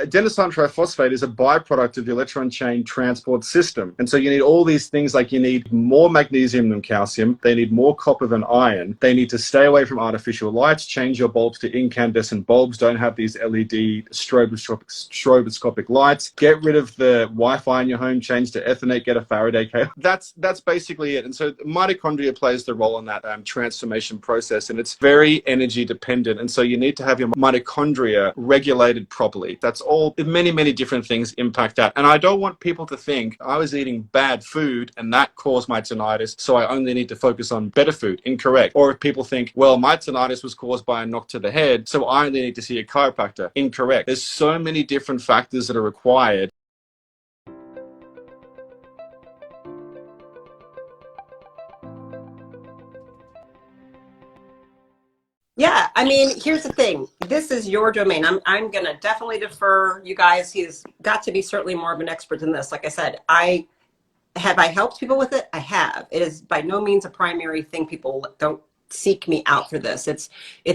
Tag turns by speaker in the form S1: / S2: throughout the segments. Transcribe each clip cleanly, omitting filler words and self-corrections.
S1: adenosine triphosphate is a byproduct of the electron chain transport system. And so you need all these things, like you need more magnesium than calcium. They need more copper than iron. They need to stay away from artificial lights, change your bulbs to incandescent bulbs. Don't have these LED stroboscopic lights. Get rid of the Wi-Fi in your home, change to Ethernet, get a Faraday cable. That's basically it. And so mitochondria plays the role in that transformation process, and it's very energy dependent. And so you need to have your mitochondria regulated properly. That's all. Many, many different things impact that. And I don't want people to think I was eating bad food and that caused my tinnitus, so I only need to focus on better food. Incorrect. Or if people think, well, my tinnitus was caused by a knock to the head, so I only need to see a chiropractor. Incorrect. There's so many different factors that are required.
S2: Yeah, I mean, here's the thing. This is your domain. I'm going to definitely defer you guys. He's got to be certainly more of an expert than this. Like I said, have I helped people with it? I have. It is by no means a primary thing. People don't seek me out for this. It's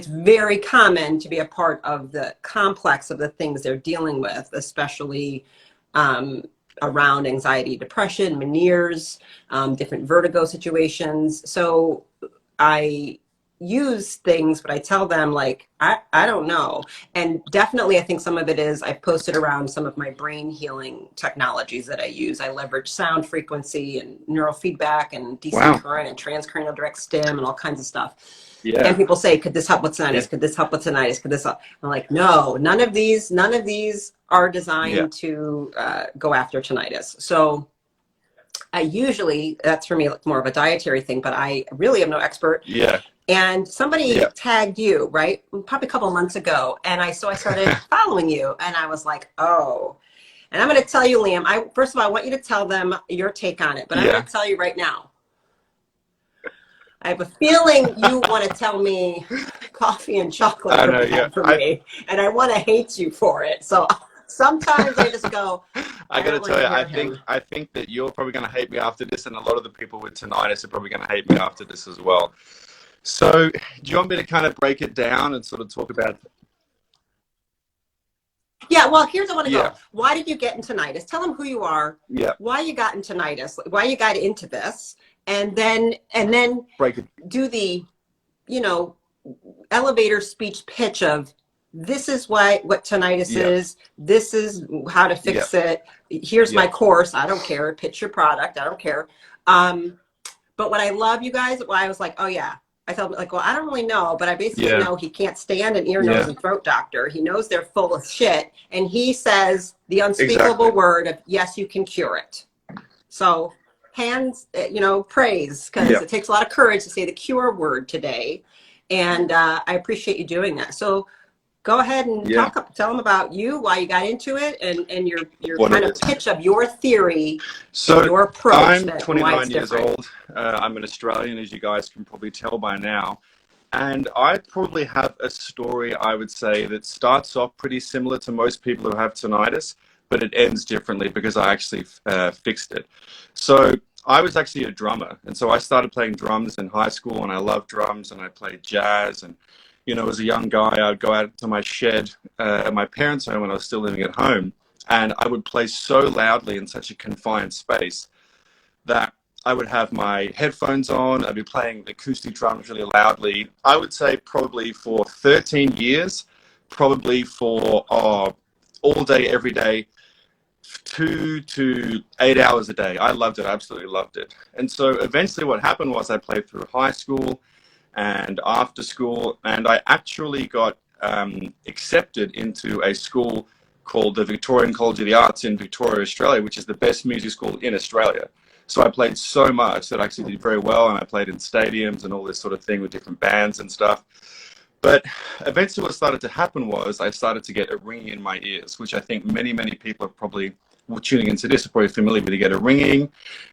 S2: very common to be a part of the complex of the things they're dealing with, especially around anxiety, depression, Meniere's, different vertigo situations. So I use things, but I tell them, like, I don't know. And definitely I think some of it is I've posted around some of my brain healing technologies that I use. I leverage sound frequency and neurofeedback and DC current and transcranial direct stim and all kinds of stuff. Yeah. And people say, could this help with tinnitus? Yeah. Could this help with tinnitus? Could this help? I'm like, no, none of these are designed to go after tinnitus. So I usually, that's for me more of a dietary thing, but I really am no expert. Yeah. And somebody tagged you, right? Probably a couple of months ago. And so I started following you, and I was like, oh. And I'm going to tell you, Liam, first of all, I want you to tell them your take on it, but I'm going to tell you right now. I have a feeling you want to tell me coffee and chocolate for me, and I want to hate you for it. So sometimes I just go.
S1: I got to tell you, I think that you're probably going to hate me after this, and a lot of the people with tinnitus are probably going to hate me after this as well. So do you want me to kind of break it down and sort of talk about?
S2: Yeah, well, here's where I want to go. Why did you get into tinnitus? Tell them who you are, why you got into tinnitus, why you got into this, and then
S1: break it.
S2: Do the, elevator speech pitch of, this is what tinnitus is, this is how to fix it, here's my course, I don't care, pitch your product, I don't care. But what I love, you guys, why I was like, oh yeah, I felt like, well, I don't really know, but I basically know he can't stand an ear, nose, and throat doctor. He knows they're full of shit. And he says the unspeakable word of, yes, you can cure it. So hands, praise, because it takes a lot of courage to say the cure word today. And I appreciate you doing that. So go ahead and tell them about you, why you got into it, and your kind of pitch of your theory, your approach.
S1: I'm 29 years old. I'm an Australian, as you guys can probably tell by now. And I probably have a story, I would say, that starts off pretty similar to most people who have tinnitus, but it ends differently because I actually fixed it. So I was actually a drummer. And so I started playing drums in high school, and I loved drums, and I played jazz. And as a young guy, I'd go out to my shed at my parents' home when I was still living at home, and I would play so loudly in such a confined space that I would have my headphones on. I'd be playing acoustic drums really loudly. I would say probably for 13 years, probably for all day, every day, 2 to 8 hours a day. I loved it. I absolutely loved it. And so eventually what happened was I played through high school and after school, and I actually got accepted into a school called the Victorian College of the Arts in Victoria, Australia, which is the best music school in Australia. So I played so much that I actually did very well, and I played in stadiums and all this sort of thing with different bands and stuff. But eventually what started to happen was I started to get a ringing in my ears, which I think many, many people are probably tuning into this are probably familiar with. You get a ringing,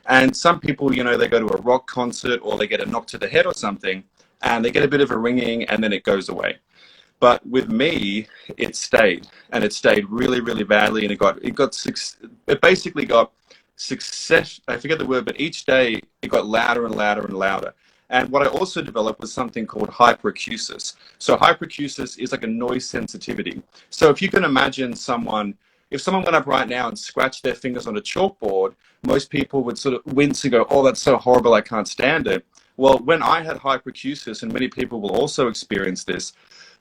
S1: and some people, they go to a rock concert or they get a knock to the head or something, and they get a bit of a ringing and then it goes away. But with me, it stayed, and it stayed really, really badly, and it basically got success. I forget the word, but each day it got louder and louder and louder. And what I also developed was something called hyperacusis. So hyperacusis is like a noise sensitivity. So if you can imagine someone, if someone went up right now and scratched their fingers on a chalkboard, most people would sort of wince and go, oh, that's so horrible, I can't stand it. Well, when I had hyperacusis, and many people will also experience this,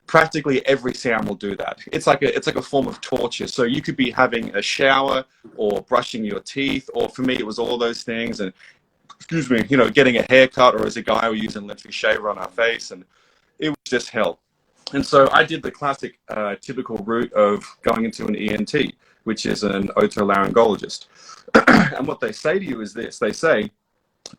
S1: practically every sound will do that. It's like a form of torture. So you could be having a shower or brushing your teeth, or for me, it was all those things. And excuse me, you know, getting a haircut, or as a guy, we use an electric shaver on our face, and it was just hell. And so I did the classic, typical route of going into an ENT, which is an otolaryngologist. And what they say to you is this: they say,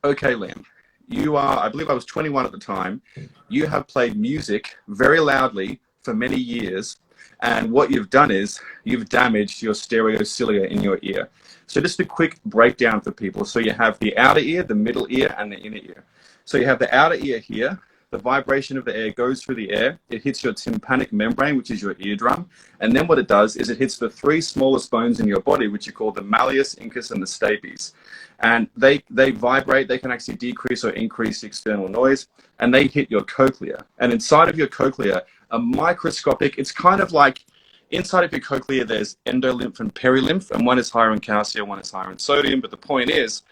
S1: okay, Liam, you are, I believe I was 21 at the time, you have played music very loudly for many years, and what you've done is you've damaged your stereocilia in your ear. So just a quick breakdown for people. So you have the outer ear, the middle ear, and the inner ear. So you have the outer ear here. The vibration of the air goes through the air. It hits your tympanic membrane, which is your eardrum. And then what it does is it hits the three smallest bones in your body, which you call the malleus, incus, and the stapes. And they vibrate. They can actually decrease or increase external noise. And they hit your cochlea. And inside of your cochlea, a microscopic, it's kind of like, inside of your cochlea, there's endolymph and perilymph. And one is higher in calcium, one is higher in sodium. But the point is,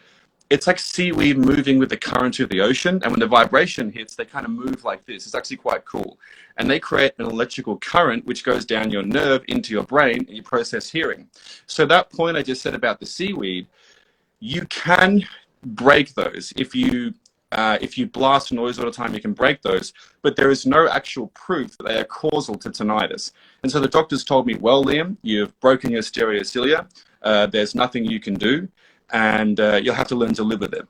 S1: it's like seaweed moving with the current of the ocean. And when the vibration hits, they kind of move like this. It's actually quite cool. And they create an electrical current, which goes down your nerve into your brain, and you process hearing. So that point I just said about the seaweed, you can break those. If you blast noise all the time, you can break those. But there is no actual proof that they are causal to tinnitus. And so the doctors told me, well, Liam, you've broken your stereocilia. There's nothing you can do. And you'll have to learn to live with it.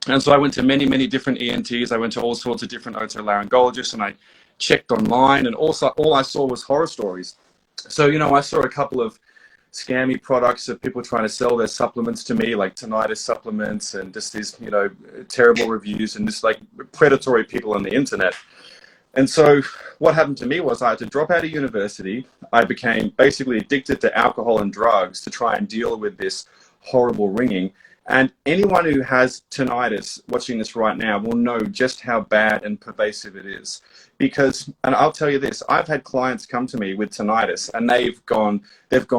S1: And so I went to many, many different ENTs. I went to all sorts of different otolaryngologists, and I checked online, and also all I saw was horror stories. So, you know, I saw a couple of scammy products of people trying to sell their supplements to me, like tinnitus supplements, and just these, you know, terrible reviews, and just like predatory people on the internet. And so what happened to me was I had to drop out of university. I became basically addicted to alcohol and drugs to try and deal with this horrible ringing. And anyone who has tinnitus watching this right now will know just how bad and pervasive it is. Because, and I'll tell you this, I've had clients come to me with tinnitus, and they've gone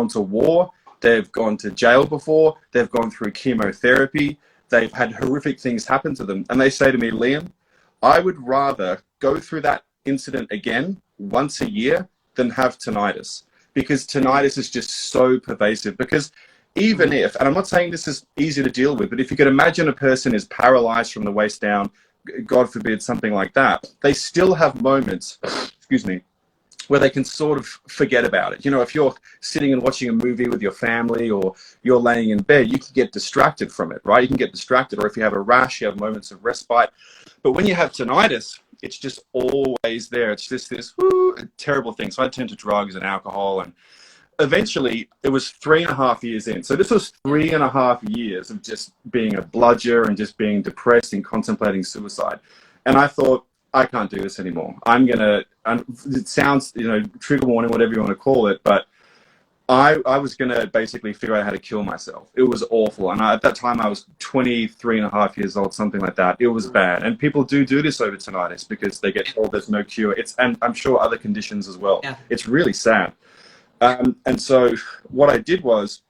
S1: to war, they've gone to jail before, they've gone through chemotherapy, they've had horrific things happen to them. And they say to me, Liam, I would rather go through that incident again once a year than have tinnitus, because tinnitus is just so pervasive. Because even if, and I'm not saying this is easy to deal with, but if you could imagine a person is paralyzed from the waist down, God forbid, something like that, they still have moments, excuse me, where they can sort of forget about it. You know, if you're sitting and watching a movie with your family, or you're laying in bed, you can get distracted from it, right? You can get distracted. Or if you have a rash, you have moments of respite. But when you have tinnitus, it's just always there. It's just this terrible thing. So I turned to drugs and alcohol, and eventually it was 3.5 years in. So this was 3.5 years of just being a bludger and just being depressed and contemplating suicide. And I thought, I can't do this anymore. I'm going to, it sounds, you know, trigger warning, whatever you want to call it, but I was going to basically figure out how to kill myself. It was awful. And at that time I was 23.5 years old, something like that. It was bad. And people do this over tinnitus because they get told there's no cure. And I'm sure other conditions as well. Yeah. It's really sad. And so what I did was,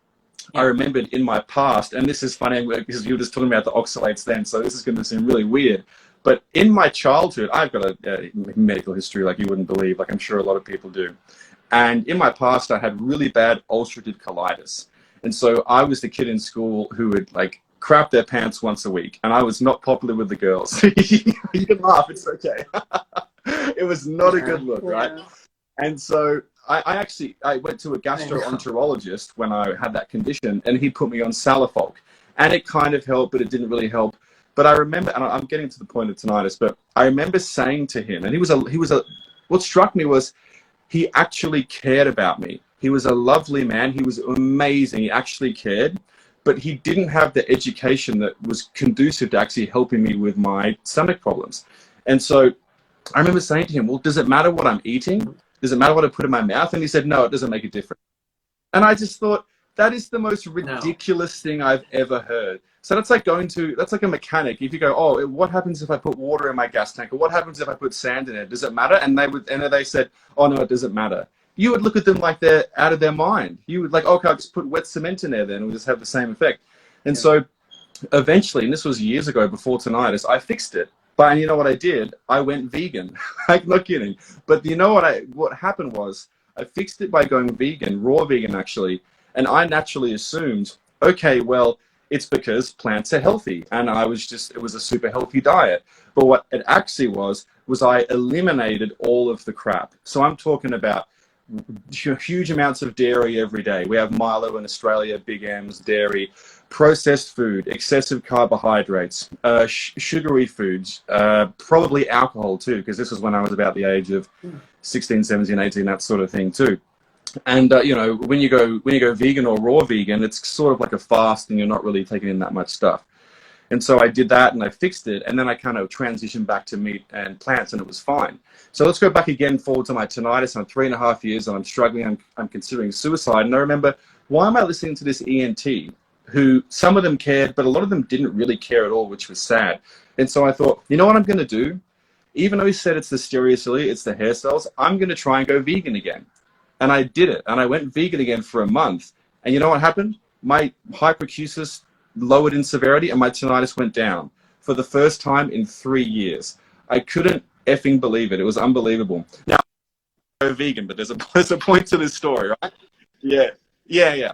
S1: I remembered in my past, and this is funny because you were just talking about the oxalates then, so this is going to seem really weird, but in my childhood, I've got a medical history like you wouldn't believe, like I'm sure a lot of people do. And in my past, I had really bad ulcerative colitis. And so I was the kid in school who would like crap their pants once a week, and I was not popular with the girls. You can laugh, it's okay. It was not a good look, right? And so I went to a gastroenterologist when I had that condition, and he put me on Salofolk, and it kind of helped, but it didn't really help. But I remember, and I'm getting to the point of tinnitus, but I remember saying to him, and what struck me was he actually cared about me. He was a lovely man. He was amazing. He actually cared, but he didn't have the education that was conducive to actually helping me with my stomach problems. And so I remember saying to him, well, does it matter what I'm eating? Does it matter what I put in my mouth? And he said, no, it doesn't make a difference. And I just thought, That is the most ridiculous thing I've ever heard. So that's like that's like a mechanic. If you go, oh, what happens if I put water in my gas tank? Or what happens if I put sand in it? Does it matter? And they said, oh no, it doesn't matter. You would look at them like they're out of their mind. You would like, okay, I'll just put wet cement in there then, we'll just have the same effect. And so eventually, and this was years ago before tinnitus, I fixed it. But and you know what I did? I went vegan. Like, not kidding. But you know what happened was, I fixed it by going vegan, raw vegan actually. And I naturally assumed, okay, well, it's because plants are healthy. And it was a super healthy diet. But what it actually was I eliminated all of the crap. So I'm talking about huge amounts of dairy every day. We have Milo in Australia, Big M's, dairy, processed food, excessive carbohydrates, sugary foods, probably alcohol too, because this was when I was about the age of 16, 17, 18, that sort of thing too. And you know, when you go vegan or raw vegan, it's sort of like a fast, and you're not really taking in that much stuff. And so I did that, and I fixed it, and then I kind of transitioned back to meat and plants, and it was fine. So let's go back again forward to my tinnitus. I'm 3.5 years, and I'm struggling. I'm considering suicide. And I remember, why am I listening to this ENT? Who some of them cared, but a lot of them didn't really care at all, which was sad. And so I thought, you know what I'm going to do? Even though he said it's the stereocilia, it's the hair cells, I'm going to try and go vegan again. And I did it, and I went vegan again for a month. And you know what happened? My hyperacusis lowered in severity, and my tinnitus went down for the first time in 3 years. I couldn't effing believe it. It was unbelievable. Now, I go vegan, but there's a point to this story, right? Yeah.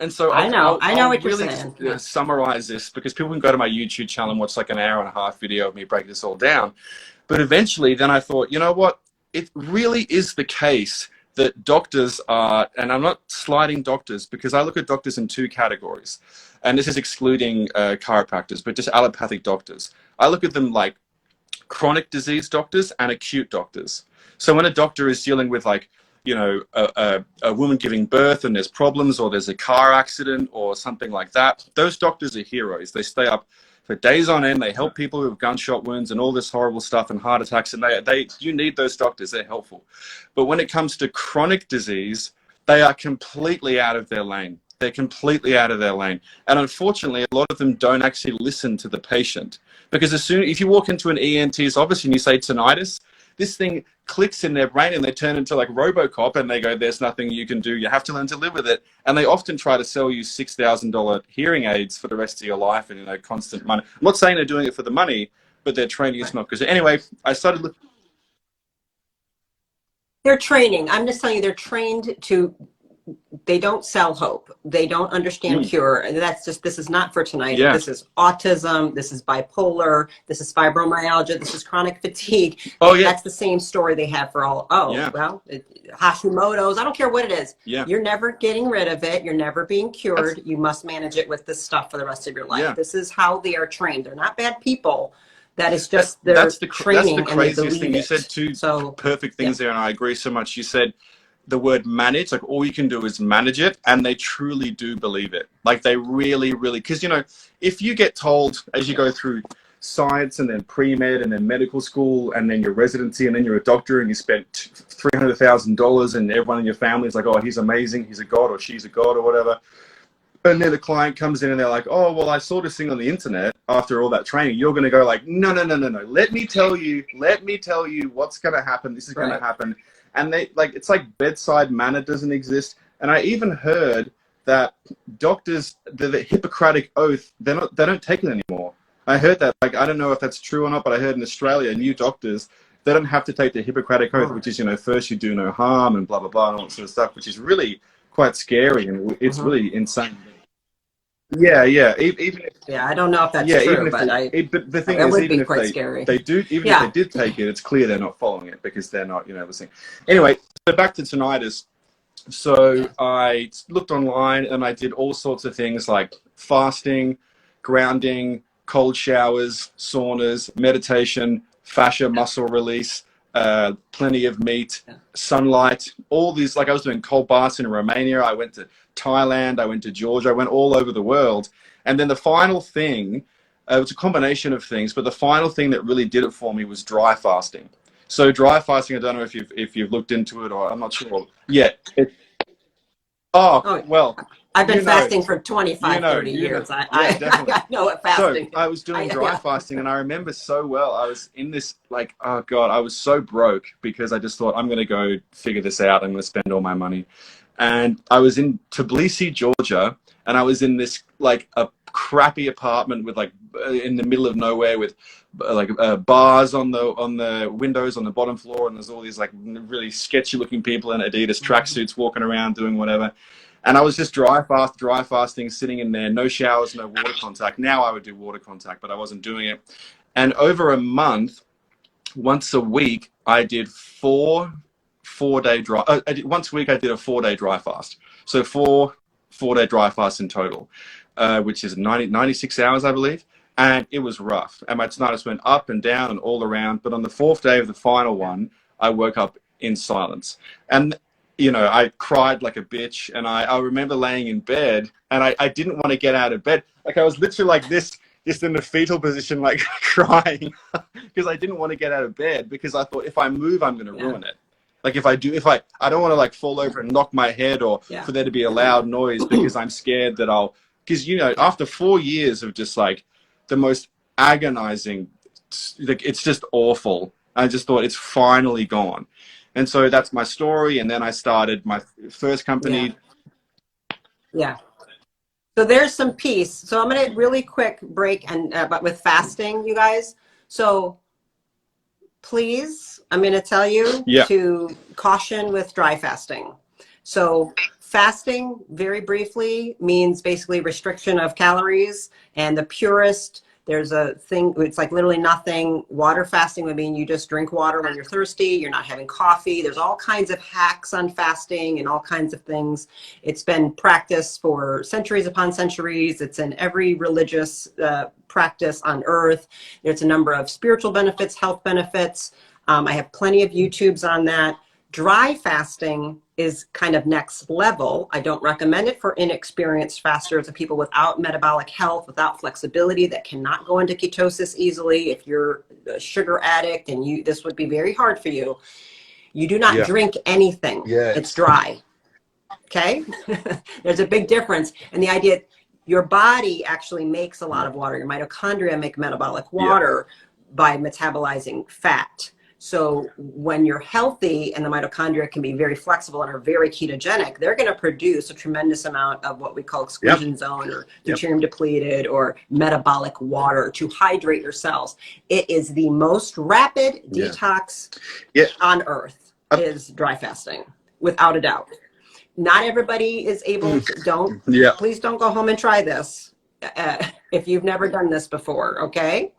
S1: And so
S2: I know what you're
S1: really
S2: saying.
S1: Summarize this, because people can go to my YouTube channel and watch like an 1.5 hour video of me break this all down. But eventually, then I thought, you know what? It really is the case that doctors are, and I'm not sliding doctors, because I look at doctors in two categories, and this is excluding chiropractors, but just allopathic doctors. I look at them like chronic disease doctors and acute doctors. So when a doctor is dealing with, like, you know, a woman giving birth and there's problems, or there's a car accident or something like that, those doctors are heroes. They stay up for days on end. They help people with gunshot wounds and all this horrible stuff and heart attacks, and you need those doctors. They're helpful. But when it comes to chronic disease, they are completely out of their lane. They're completely out of their lane. And unfortunately, a lot of them don't actually listen to the patient, because if you walk into an ENT's office and you say tinnitus, this thing clicks in their brain, and they turn into like RoboCop, and they go, there's nothing you can do. You have to learn to live with it. And they often try to sell you $6,000 hearing aids for the rest of your life, and, you know, constant money. I'm not saying they're doing it for the money, but their training is not good. So anyway, I started looking.
S2: They're training. I'm just telling you, they're trained to, they don't sell hope. They don't understand cure. And that's just, this is not for tonight. Yeah. This is autism. This is bipolar. This is fibromyalgia. This is chronic fatigue. Oh, yeah. That's the same story they have for all. Oh, yeah. Well, Hashimoto's. I don't care what it is. Yeah. You're never getting rid of it. You're never being cured. You must manage it with this stuff for the rest of your life. Yeah. This is how they are trained. They're not bad people. That is just their training. That's the craziest thing. You said two perfect things there, and I agree so much. You said the word manage, like all you can do is manage it, and they truly do believe it. Like they really, because, you know, if you get told as you go through science and then pre-med and then medical school and then your residency and then you're a doctor and you spent $300,000 and everyone in your family is like, oh, he's amazing, he's a god or she's a god or whatever. And then the client comes in and they're like, oh, well, I saw this thing on the internet after all that training. You're going to go like, no. Let me tell you what's going to happen. This is going to happen. And they like, it's like bedside manner doesn't exist. And I even heard that doctors, the Hippocratic oath, they don't take it anymore. I heard that, like, I don't know if that's true or not, but I heard in Australia, new doctors, they don't have to take the Hippocratic oath, which is, you know, first you do no harm and blah, blah, blah, and all that sort of stuff, which is really quite scary. And it's really insane. Yeah. Even if, I don't know if that's true,
S1: but the thing is, even if they did take it, it's clear they're not following it because they're not, you know, listening. Anyway, so back to tinnitus. So I looked online and I did all sorts of things like fasting, grounding, cold showers, saunas, meditation, fascia muscle release, plenty of meat, sunlight, all these. Like I was doing cold baths in Romania. I went to Thailand, I went to Georgia, I went all over the world. And then the final thing, it was a combination of things, but the final thing that really did it for me was dry fasting. So dry fasting, I don't know if you've looked into it, or I'm not sure. Yeah. Well,
S2: I've been
S1: you know,
S2: fasting for 25, 30 years.
S1: Yeah, definitely.
S2: I know what fasting is.
S1: So I was doing dry fasting, and I remember so well. I was in this, like, oh God, I was so broke because I just thought, I'm going to go figure this out. I'm going to spend all my money. And I was in Tbilisi, Georgia, and I was in this, like, a crappy apartment with, like, in the middle of nowhere with, like, bars on the windows on the bottom floor, and there's all these, like, really sketchy looking people in Adidas tracksuits walking around doing whatever. And I was just dry fasting, sitting in there, no showers, no water contact. Now I would do water contact, but I wasn't doing it. And over a month, once a week, I did four-day dry. Once a week, I did a 4-day dry fast. So four-day dry fasts in total, which is 96 hours, I believe. And it was rough. And my tinnitus went up and down and all around. But on the 4th day of the final one, I woke up in silence. And I cried like a bitch, and I remember laying in bed, and I didn't want to get out of bed. Like, I was literally like this, just in the fetal position, like crying, because I didn't want to get out of bed, because I thought if I move, I'm going to ruin it. Like, I don't want to, like, fall over and knock my head, or for there to be a loud noise, because I'm scared that because after 4 years of just, like, the most agonizing, like, it's just awful. I just thought, it's finally gone. And so that's my story. And then I started my first company.
S2: Yeah. So there's some peace. So I'm going to really quick break but with fasting, you guys. So please, I'm going to tell you to caution with dry fasting. So fasting, very briefly, means basically restriction of calories, and the purest. There's a thing, it's like literally nothing. Water fasting would mean you just drink water when you're thirsty. You're not having coffee. There's all kinds of hacks on fasting and all kinds of things. It's been practiced for centuries upon centuries. It's in every religious practice on earth. There's a number of spiritual benefits, health benefits. I have plenty of YouTubes on that. Dry fasting is kind of next level. I don't recommend it for inexperienced fasters and people without metabolic health, without flexibility, that cannot go into ketosis easily. If you're a sugar addict and this would be very hard for you. You do not drink anything. It's dry. Okay? There's a big difference. And the idea, your body actually makes a lot of water. Your mitochondria make metabolic water by metabolizing fat. So when you're healthy and the mitochondria can be very flexible and are very ketogenic, they're going to produce a tremendous amount of what we call exclusion zone or deuterium depleted or metabolic water to hydrate your cells. It is the most rapid detox on earth is dry fasting, without a doubt. Not everybody is able to, please don't go home and try this if you've never done this before, okay?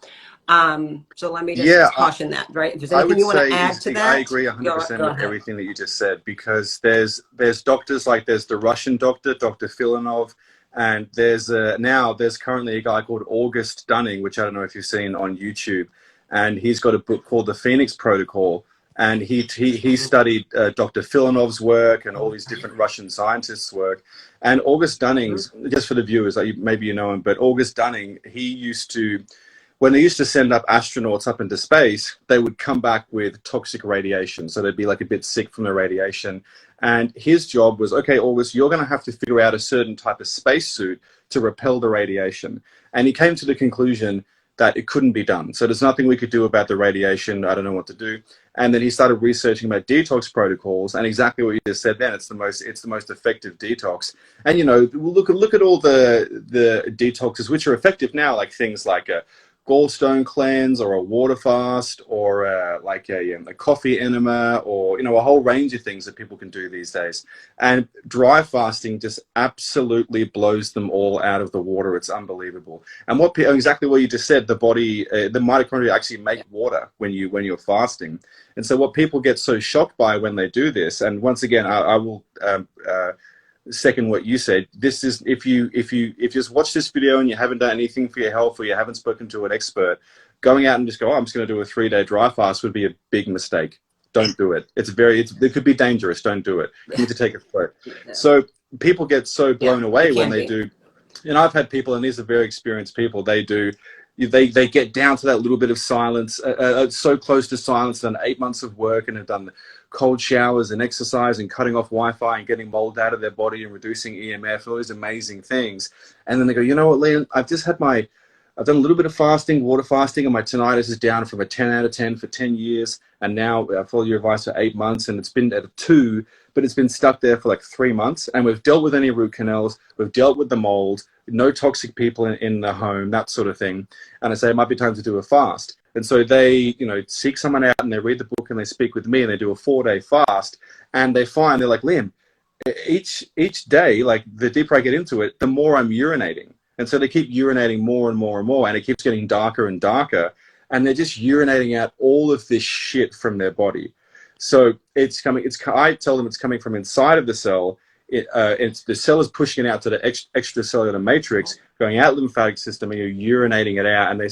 S2: So let me just caution that, right? If there's anything you want to add to that?
S3: I agree 100% with everything that you just said, because there's doctors, like there's the Russian doctor, Dr. Filanov, and there's currently a guy called August Dunning, which I don't know if you've seen on YouTube, and he's got a book called The Phoenix Protocol, and he studied Dr. Filanov's work and all these different Russian scientists' work. And August Dunning's, just for the viewers, maybe you know him, but August Dunning, when they used to send up astronauts up into space, they would come back with toxic radiation. So they'd be like a bit sick from the radiation. And his job was, okay, August, you're going to have to figure out a certain type of spacesuit to repel the radiation. And he came to the conclusion that it couldn't be done. So there's nothing we could do about the radiation. I don't know what to do. And then he started researching about detox protocols, and exactly what you just said then, it's the most effective detox. And look at all the detoxes which are effective now, like things like a gallstone cleanse or a water fast or a coffee enema, or a whole range of things that people can do these days. And dry fasting just absolutely blows them all out of the water. It's unbelievable. And exactly what you just said, the body, the mitochondria actually make water when you're fasting. And so what people get so shocked by when they do this, and once again, I will second what you said. This is, if you just watch this video and you haven't done anything for your health, or you haven't spoken to an expert, going out and just go, I'm just going to do a 3-day dry fast would be a big mistake. Don't do it. It could be dangerous. Don't do it. You need to take it slow. So people get so blown away when they do. I've had people, and these are very experienced people, they get down to that little bit of silence, so close to silence, done 8 months of work and have done cold showers and exercise and cutting off Wi-Fi and getting mold out of their body and reducing EMF, all these amazing things. And then they go, you know what, Liam, I've done a little bit of fasting, water fasting, and my tinnitus is down from a 10 out of 10 for 10 years. And now I follow your advice for 8 months, and it's been at a 2, but it's been stuck there for like 3 months. And we've dealt with any root canals, we've dealt with the mold, no toxic people in the home, that sort of thing. And I say, it might be time to do a fast. And so they, you know, seek someone out and they read the book and they speak with me and they do a 4-day fast. And they find, they're like, Liam, each day, like the deeper I get into it, the more I'm urinating. And so they keep urinating more and more and more, and it keeps getting darker and darker. And they're just urinating out all of this shit from their body. So I tell them it's coming from inside of the cell. The cell is pushing it out to the extracellular matrix, going out the lymphatic system, and you're urinating it out. And they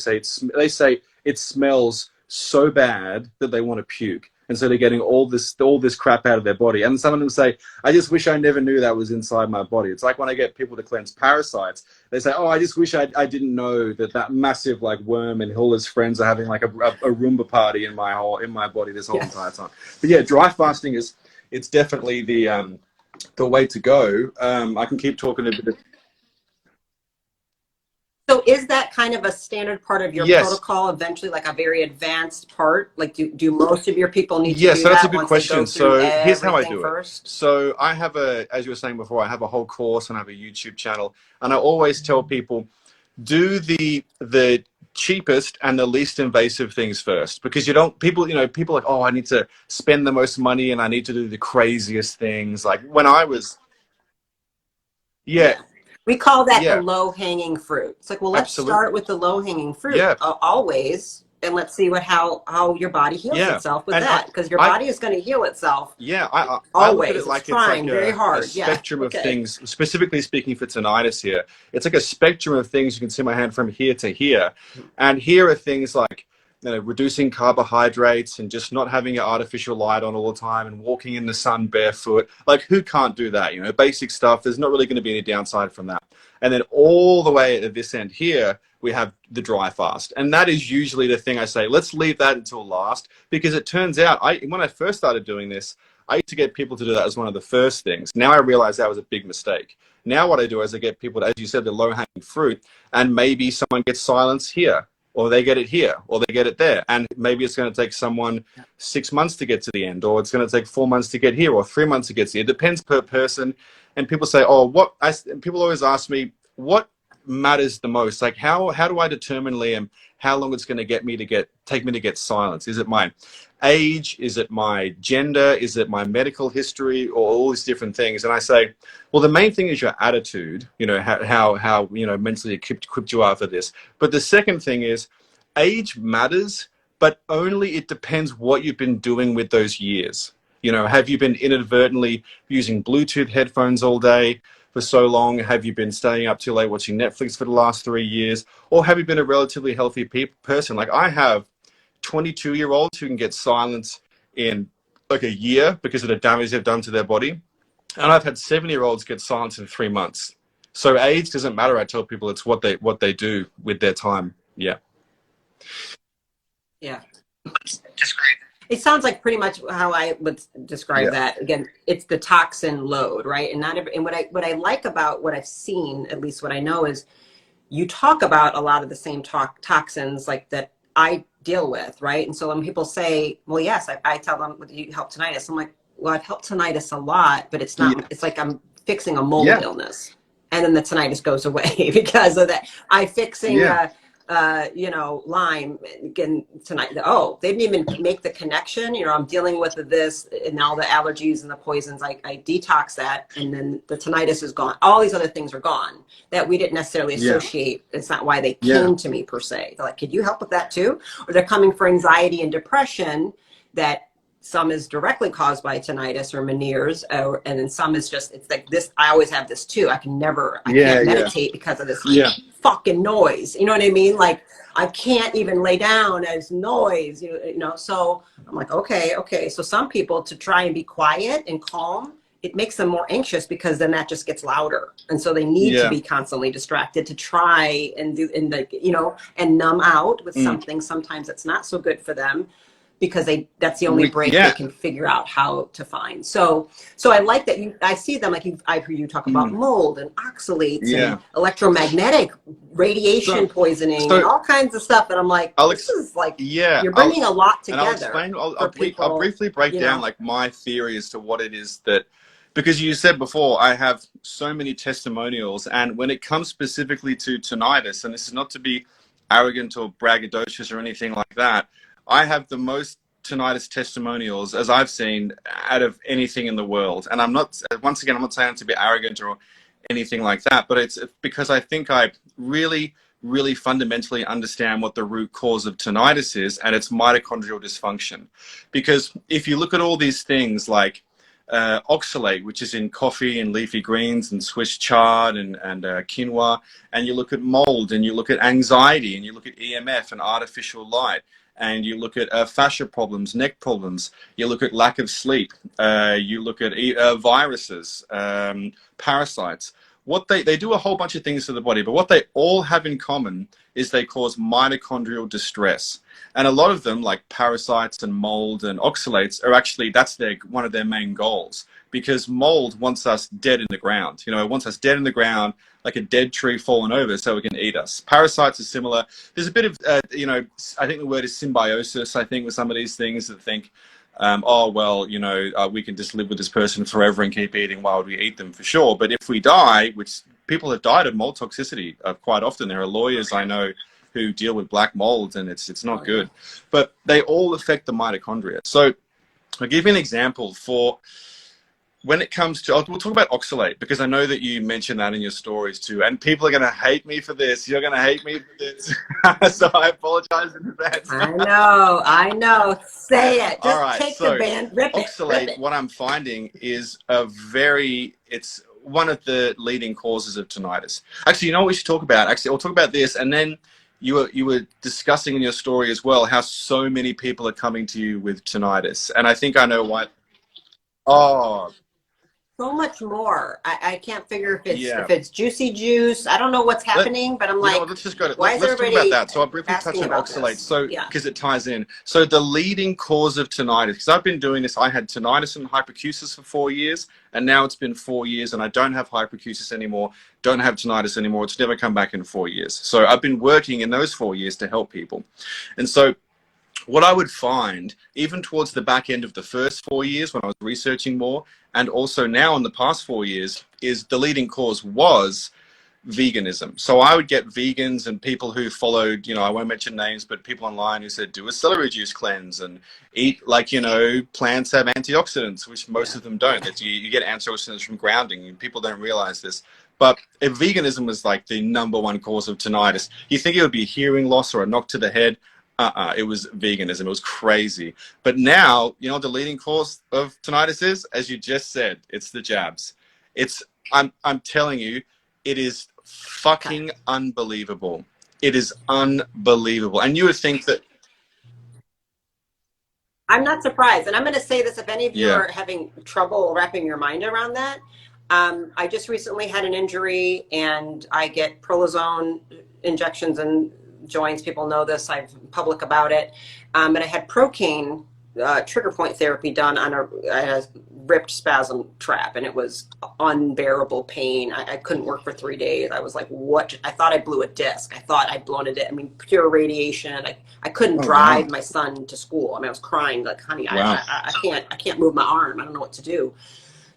S3: say it smells so bad that they want to puke. And so they're getting all this crap out of their body. And some of them say, I just wish I never knew that was inside my body. It's like when I get people to cleanse parasites, they say, oh, I just wish I didn't know that massive like worm and all his friends are having like a Roomba party in my body this whole entire time. But yeah, dry fasting it's definitely the way to go. I can keep talking a bit.
S2: So is that kind of a standard part of your protocol eventually, like a very advanced part? Like do most of your people need to do
S1: so that's
S2: that
S1: a good question. So here's how I do
S2: first?
S1: it. So I have as you were saying before, I have a whole course and I have a YouTube channel. And I always tell people, do the cheapest and the least invasive things first, because people are like, oh, I need to spend the most money and I need to do the craziest things. Like when I was,
S2: we call that the low-hanging fruit. It's like, well, let's start with the low-hanging fruit always, and let's see how your body heals itself with that, because your body is going to heal itself.
S1: I look at it like
S2: it's trying very hard.
S1: A spectrum of things. Specifically speaking for tinnitus here, it's like a spectrum of things. You can see my hand from here to here, and here are things like, you know, reducing carbohydrates and just not having your artificial light on all the time and walking in the sun barefoot. Like, who can't do that? You know, basic stuff. There's not really going to be any downside from that. And then all the way at this end here, we have the dry fast. And that is usually the thing I say, let's leave that until last, because it turns out when I first started doing this, I used to get people to do that as one of the first things. Now I realize that was a big mistake. Now what I do is I get people to, as you said, the low-hanging fruit, and maybe someone gets silence here, or they get it here, or they get it there. And maybe it's going to take someone 6 months to get to the end, or it's going to take 4 months to get here, or 3 months to get to the end. It depends per person. And people say, people always ask me, what matters the most? Like, how do I determine, Liam, how long it's going to take me to get silence? Is it my age? Is it my gender? Is it my medical history, or all these different things? And I say, well, the main thing is your attitude, you know, how you know, mentally equipped you are for this. But the second thing is age matters, but only it depends what you've been doing with those years. You know, have you been inadvertently using Bluetooth headphones all day for so long? Have you been staying up too late watching Netflix for the last 3 years? Or have you been a relatively healthy person? Like, I have 22-year-olds who can get silence in like a year because of the damage they've done to their body. And I've had 70-year-olds get silence in 3 months. So age doesn't matter. I tell people it's what they do with their time. Yeah.
S2: Describe. It sounds like pretty much how I would describe that. Again, it's the toxin load, right? And what I like about what I've seen, at least what I know, is you talk about a lot of the same toxins like that I deal with, right? And so when people say, well, yes, I tell them, you help tinnitus. I'm like, well, I've helped tinnitus a lot, but it's not, it's like I'm fixing a mold illness. And then the tinnitus goes away because of that. I'm fixing, you know, Lyme again tonight. Oh, they didn't even make the connection. You know, I'm dealing with this and all the allergies and the poisons. I detox that, and then the tinnitus is gone. All these other things are gone that we didn't necessarily associate. It's not why they came to me per se. They're like, could you help with that too? Or they're coming for anxiety and depression that some is directly caused by tinnitus or Meniere's, and then some is just, it's like this, I always have this too. I can't meditate because of this fucking noise. You know what I mean? Like, I can't even lay down as noise, you know? So I'm like, okay. So some people, to try and be quiet and calm, it makes them more anxious because then that just gets louder. And so they need to be constantly distracted to try and do, and like, you know, and numb out with something. Sometimes it's not so good for them. because that's the only break they can figure out how to find. So I like that I see them, like I hear you talk about mold and oxalates and electromagnetic radiation poisoning and all kinds of stuff. And I'm like, this is like, you're bringing a lot together.
S1: And I'll briefly break down like my theory as to what it is that, because you said before, I have so many testimonials, and when it comes specifically to tinnitus, and this is not to be arrogant or braggadocious or anything like that, I have the most tinnitus testimonials, as I've seen, out of anything in the world. And I'm not, once again, I'm not saying to be arrogant or anything like that, but it's because I think I really, really fundamentally understand what the root cause of tinnitus is, and it's mitochondrial dysfunction. Because if you look at all these things like oxalate, which is in coffee and leafy greens and Swiss chard and quinoa, and you look at mold, and you look at anxiety, and you look at EMF and artificial light, and you look at fascia problems, neck problems, you look at lack of sleep, you look at viruses, parasites. What they do a whole bunch of things to the body, but what they all have in common is they cause mitochondrial distress. And a lot of them, like parasites and mold and oxalates, are actually, that's one of their main goals, because mold wants us dead in the ground. You know, it wants us dead in the ground, like a dead tree fallen over, so it can eat us. Parasites are similar. There's a bit of, you know, I think the word is symbiosis, I think, with some of these things that think, oh, well, you know, we can just live with this person forever and keep eating while we eat them, for sure. But if we die, which people have died of mold toxicity quite often. There are lawyers I know who deal with black molds, and it's not good. But they all affect the mitochondria. So I'll give you an example for when it comes to, we'll talk about oxalate, because I know that you mentioned that in your stories too, and people are going to hate me for this. You're going to hate me for this. So I apologize in advance.
S2: I know. Say it. Just take the band, rip it.
S1: Oxalate, what I'm finding is it's one of the leading causes of tinnitus. Actually, you know what we should talk about? Actually, we'll talk about this, and then you were discussing in your story as well how so many people are coming to you with tinnitus, and I think I know why. Oh,
S2: so much more. I can't figure if it's juicy juice. I don't know what's happening, but I'm like,
S1: let's just go to,
S2: let's
S1: talk about that. So I'll briefly touch on oxalates.
S2: This?
S1: So because it ties in. So the leading cause of tinnitus, because I've been doing this, I had tinnitus and hyperacusis for 4 years, and now it's been 4 years, and I don't have hyperacusis anymore, don't have tinnitus anymore. It's never come back in 4 years. So I've been working in those 4 years to help people, and so what I would find, even towards the back end of the first 4 years when I was researching more, and also now in the past 4 years, is the leading cause was veganism. So I would get vegans and people who followed, you know, I won't mention names, but people online who said, do a celery juice cleanse and eat, like, you know, plants have antioxidants, which most of them don't. That you get antioxidants from grounding, and people don't realize this. But if veganism was like the #1 cause of tinnitus, you think it would be hearing loss or a knock to the head. It was veganism. It was crazy. But now, you know, the leading cause of tinnitus is, as you just said, it's the jabs. I'm telling you, it is fucking unbelievable. It is unbelievable. And you would think that.
S2: I'm not surprised. And I'm going to say this, if any of you are having trouble wrapping your mind around that. I just recently had an injury, and I get prolozone injections and joints. People know this. I'm public about it. And I had procaine trigger point therapy done on a ripped spasm trap, and it was unbearable pain. I couldn't work for 3 days. I was like, what? I thought I blew a disc. I thought I'd blown it. I mean, pure radiation. I couldn't drive my son to school. I mean, I was crying like, honey, I can't move my arm. I don't know what to do.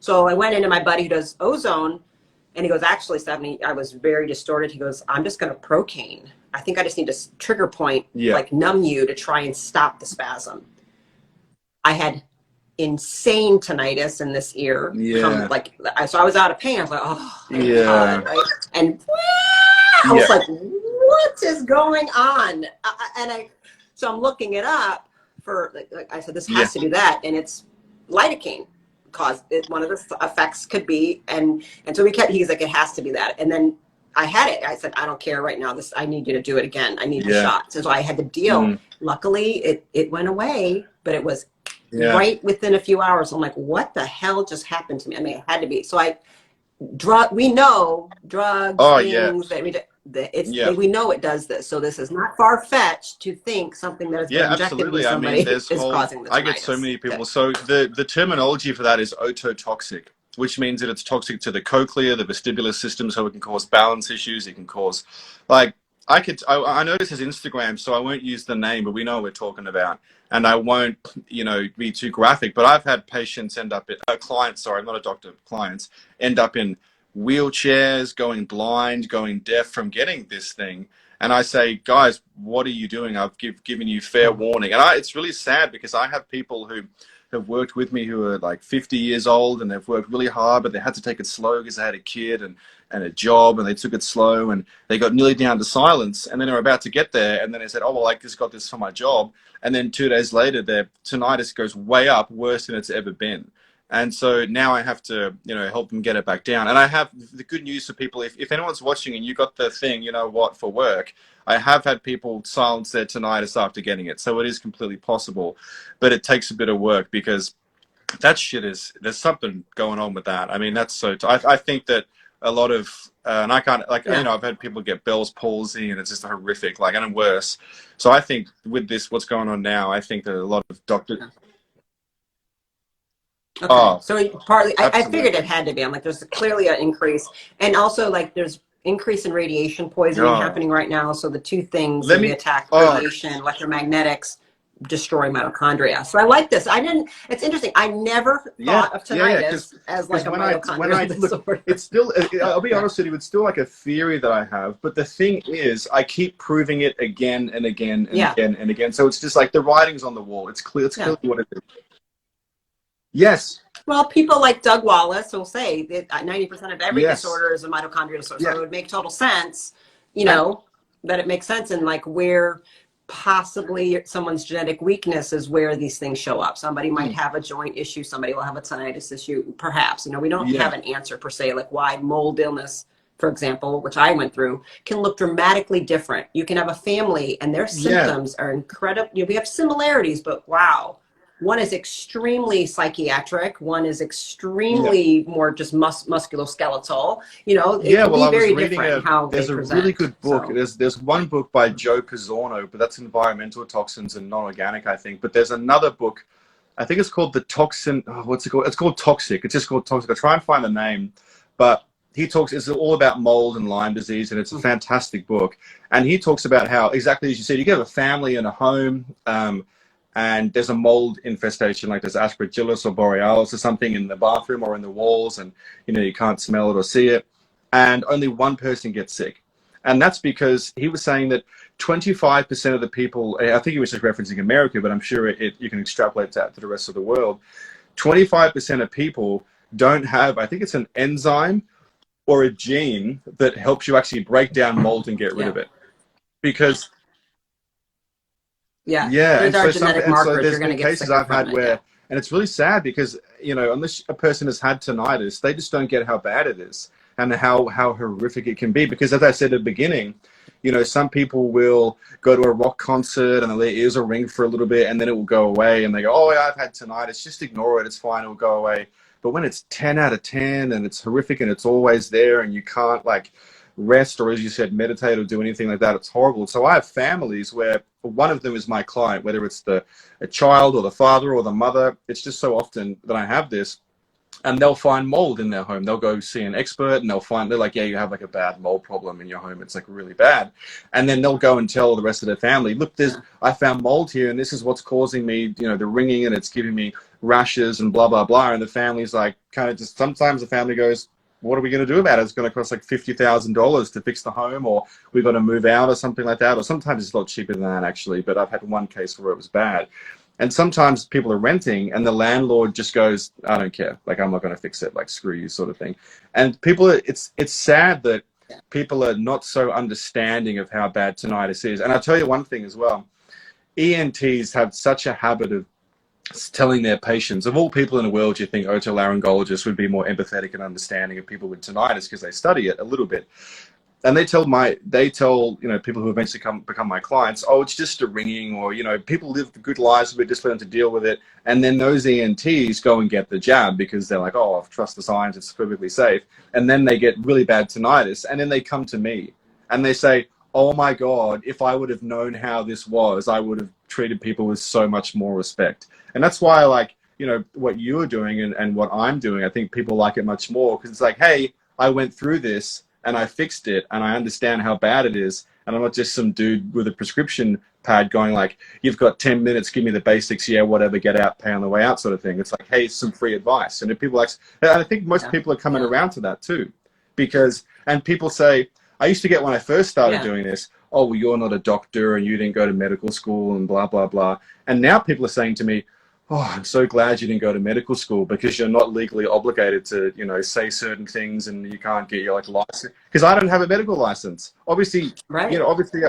S2: So I went into my buddy who does ozone, and he goes, actually, Stephanie, I was very distorted. He goes, I'm just going to procaine. I think I just need to trigger point, like numb you to try and stop the spasm. I had insane tinnitus in this ear. So I was out of pain. I was like, oh, God, right? And I was like, what is going on? So I'm looking it up for, like I said, this has to be that. And it's lidocaine. One of the effects could be, and so he's like, it has to be that. And then I had it. I said, I don't care right now. I need you to do it again. I need the shot. So I had the deal. Luckily, it went away, but it was right within a few hours. I'm like, what the hell just happened to me? I mean, it had to be. So we know drugs, things that We know it does this. So this is not far-fetched to think something that has been injected into somebody is causing the tinnitus.
S1: I get so many people. So the terminology for that is ototoxic, which means that it's toxic to the cochlea, the vestibular system, so it can cause balance issues. It can cause, like, I know this is Instagram, so I won't use the name, but we know what we're talking about. And I won't, be too graphic, but I've had patients end up clients, sorry, not a doctor, clients end up in wheelchairs, going blind, going deaf from getting this thing. And I say, guys, what are you doing? I've given you fair warning. And it's really sad because I have people who have worked with me who are like 50 years old and they've worked really hard, but they had to take it slow because they had a kid and a job, and they took it slow and they got nearly down to silence, and then they're about to get there, and then they said, oh, well, I just got this for my job, and then 2 days later their tinnitus goes way up, worse than it's ever been. And so now I have to, help them get it back down. And I have the good news for people. If anyone's watching and you got the thing, for work, I have had people silence their tinnitus after getting it. So it is completely possible, but it takes a bit of work because that shit there's something going on with that. I mean, that's so, I think that a lot of, and I can't, I've had people get Bell's palsy and it's just horrific, and worse. So I think with this, what's going on now, I think that a lot of doctors,
S2: okay. So partly, I figured it had to be. I'm like, there's clearly an increase, and also there's increase in radiation poisoning happening right now. So the two things that we attack: radiation, electromagnetics, destroy mitochondria. So I like this. It's interesting. I never thought of tinnitus as like a mitochondrial disorder.
S1: It's still, I'll be honest with you, it's still like a theory that I have. But the thing is, I keep proving it again and again and again and again. So it's just like the writing's on the wall. It's clear. It's clearly what it is. Yes.
S2: Well, people like Doug Wallace will say that 90% of every disorder is a mitochondrial disorder. So it would make total sense, that it makes sense. And where possibly someone's genetic weakness is where these things show up. Somebody might have a joint issue. Somebody will have a tinnitus issue, perhaps. We don't have an answer per se, like why mold illness, for example, which I went through, can look dramatically different. You can have a family and their symptoms are incredible. We have similarities, but wow. One is extremely psychiatric. One is extremely more just musculoskeletal. It can be very different how they present. There's a really good
S1: book. So. There's one book by Joe Pizzorno, but that's environmental toxins and non-organic, I think. But there's another book, I think it's called The Toxin. Oh, what's it called? It's called Toxic. It's just called Toxic. I'll try and find the name. But it's all about mold and Lyme disease, and it's a fantastic book. And he talks about how, exactly as you said, you get a family and a home, and there's a mold infestation, like there's aspergillus or borealis or something in the bathroom or in the walls, and you can't smell it or see it, and only one person gets sick. And that's because he was saying that 25% of the people, I think he was just referencing America, but I'm sure you can extrapolate that to the rest of the world, 25% of people don't have, I think it's an enzyme or a gene that helps you actually break down mold and get rid of it. Because and so there's been cases I've had where, and it's really sad because, unless a person has had tinnitus, they just don't get how bad it is and how horrific it can be. Because as I said at the beginning, some people will go to a rock concert and their ears will ring for a little bit and then it will go away and they go, oh, yeah, I've had tinnitus, just ignore it, it's fine, it'll go away. But when it's 10 out of 10 and it's horrific and it's always there and you can't rest or, as you said, meditate or do anything like that, it's horrible. So I have families where one of them is my client, whether it's a child or the father or the mother. It's just so often that I have this, and they'll find mold in their home. They'll go see an expert and they're like, yeah, you have a bad mold problem in your home. It's really bad. And then they'll go and tell the rest of their family, look, I found mold here and this is what's causing me, the ringing, and it's giving me rashes and blah, blah, blah. And the family's sometimes the family goes, what are we going to do about it? It's going to cost $50,000 to fix the home, or we've got to move out or something like that. Or sometimes it's a lot cheaper than that, actually. But I've had one case where it was bad. And sometimes people are renting and the landlord just goes, I don't care. I'm not going to fix it. Screw you, sort of thing. And it's sad that people are not so understanding of how bad tinnitus is. And I'll tell you one thing as well. ENTs have such a habit of telling their patients, of all people in the world, you think otolaryngologists would be more empathetic and understanding of people with tinnitus because they study it a little bit. And they tell people who eventually become my clients, oh, it's just a ringing, or people live good lives, we just learn to deal with it. And then those ENTs go and get the jab because they're like, oh, I trust the science, it's perfectly safe. And then they get really bad tinnitus, and then they come to me. and they say, oh my God, if I would have known how this was, I would have treated people with so much more respect. And that's why I like, you know, what you're doing and what I'm doing. I think people like it much more because it's like, hey, I went through this and I fixed it and I understand how bad it is. And I'm not just some dude with a prescription pad going like, you've got 10 minutes, give me the basics, yeah, whatever, get out, pay on the way out sort of thing. It's like, hey, some free advice. And if people like, and I think most people are coming around to that too, because, and people say, I used to get when I first started doing this, oh, well, you're not a doctor and you didn't go to medical school and blah, blah, blah. And now people are saying to me, oh, I'm so glad you didn't go to medical school because you're not legally obligated to, you know, say certain things and you can't get your like license. Because I don't have a medical license. Obviously, you know, obviously.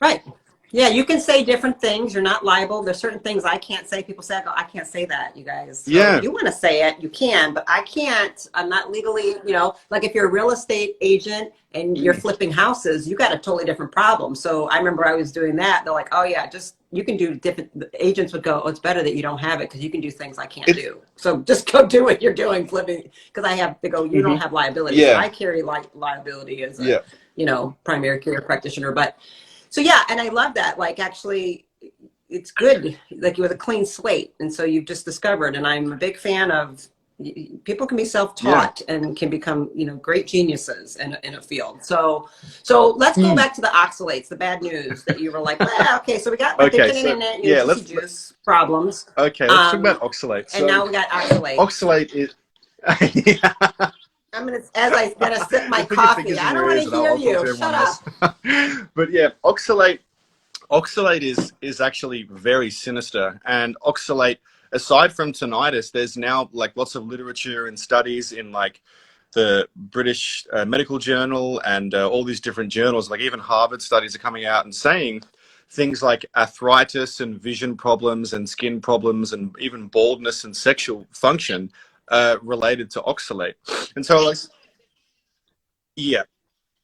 S2: Right. Yeah, you can say different things. You're not liable. There's certain things I can't say. People say, I go, I can't say that, you guys. So if you want to say it, you can, but I can't. I'm not legally, you know, like if you're a real estate agent and you're flipping houses, you got a totally different problem. So I remember I was doing that. They're like, oh yeah, just, you can do different, the agents would go, oh, it's better that you don't have it because you can do things I can't do. So just go do what you're doing, flipping, because I have, they go, you don't have liability. So I carry liability as a, you know, primary care practitioner. But so yeah, and I love that. Like actually, it's good. Like you with a clean slate, and so you've just discovered. And I'm a big fan of people can be self-taught and can become, you know, great geniuses in a field. So let's go back to the oxalates, the bad news that you were like, well, okay, so we got like the internet, let's juice problems.
S1: Okay, let's talk about oxalates.
S2: And now we got oxalates.
S1: Oxalate is.
S2: I'm gonna, as I'm gonna sip my coffee. I don't want to hear you. Shut up.
S1: But yeah, oxalate is actually very sinister. And oxalate, aside from tinnitus, there's now like lots of literature and studies in like the British Medical Journal and all these different journals. Like even Harvard studies are coming out and saying things like arthritis and vision problems and skin problems and even baldness and sexual function related to oxalate. And so like,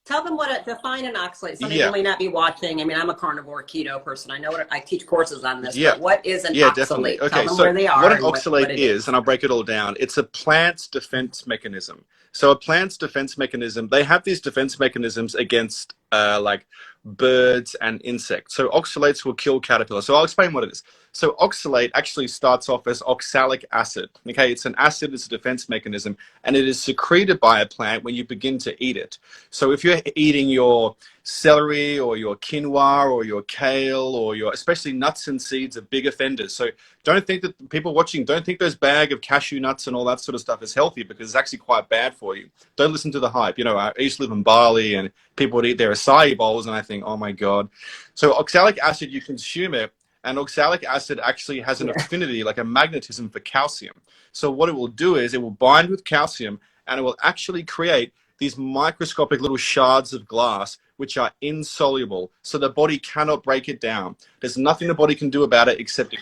S2: tell them what define an oxalate. Some people may not be watching. I mean, I'm a carnivore keto person. I know what I teach courses on this. But what is an oxalate?
S1: Definitely. Okay,
S2: tell them
S1: so
S2: where they are
S1: what an oxalate is, and I'll break it all down. It's a plant's defense mechanism. So a plant's defense mechanism, they have these defense mechanisms against like birds and insects. So oxalates will kill caterpillars. So I'll explain what it is. So oxalate actually starts off as oxalic acid. Okay, it's an acid, it's a defense mechanism, and it is secreted by a plant when you begin to eat it. So if you're eating your celery or your quinoa or your kale or your, especially nuts and seeds are big offenders. So don't think that people watching, don't think those bag of cashew nuts and all that sort of stuff is healthy because it's actually quite bad for you. Don't listen to the hype. You know, I used to live in Bali and people would eat their acai bowls and I think, oh my God. So oxalic acid, you consume it, and oxalic acid actually has an affinity, like a magnetism for calcium. So what it will do is it will bind with calcium and it will actually create these microscopic little shards of glass which are insoluble. So the body cannot break it down. There's nothing the body can do about it except...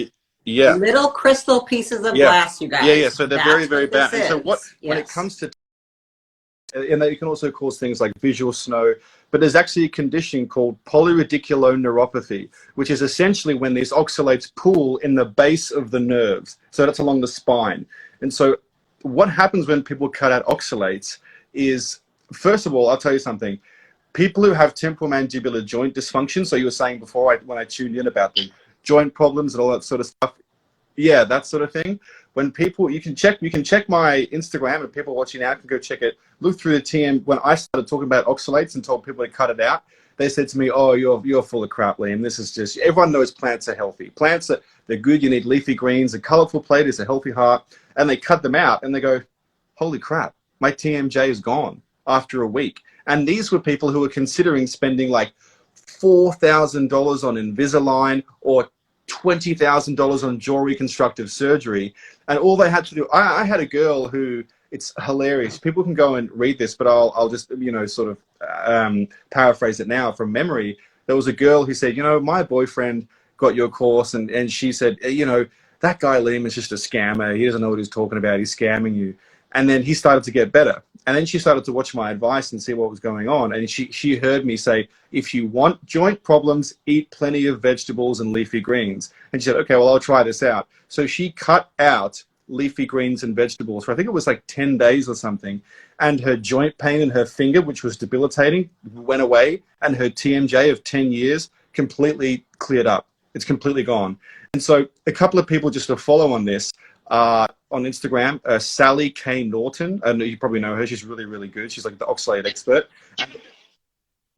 S2: Little crystal pieces of glass, you guys.
S1: So they're very, very bad. And so what, when it comes to... And they can also cause things like visual snow, but there's actually a condition called polyradiculoneuropathy, which is essentially when these oxalates pool in the base of the nerves. So that's along the spine. And so what happens when people cut out oxalates is, first of all, I'll tell you something. People who have temporomandibular joint dysfunction, so you were saying before when I tuned in about the joint problems and all that sort of stuff, that sort of thing. When people, you can check my Instagram, and people watching now can go check it. Look through the TM. When I started talking about oxalates and told people to cut it out, they said to me, "Oh, you're full of crap, Liam. This is just, everyone knows plants are healthy. Plants they're good. You need leafy greens. A colorful plate is a healthy heart." And they cut them out, and they go, "Holy crap, my TMJ is gone after a week." And these were people who were considering spending like $4,000 on Invisalign or $20,000 on jaw reconstructive surgery, and all they had to do. I had a girl who, it's hilarious. People can go and read this, but I'll just sort of paraphrase it now from memory. There was a girl who said, my boyfriend got your course, and she said, that guy Liam is just a scammer. He doesn't know what he's talking about. He's scamming you. And then he started to get better. And then she started to watch my advice and see what was going on. And she heard me say, if you want joint problems, eat plenty of vegetables and leafy greens. And she said, okay, well, I'll try this out. So she cut out leafy greens and vegetables for I think it was like 10 days or something. And her joint pain in her finger, which was debilitating, went away. And her TMJ of 10 years completely cleared up. It's completely gone. And so a couple of people just to follow on this, on Instagram, Sally K. Norton. And you probably know her. She's really, really good. She's like the oxalate expert.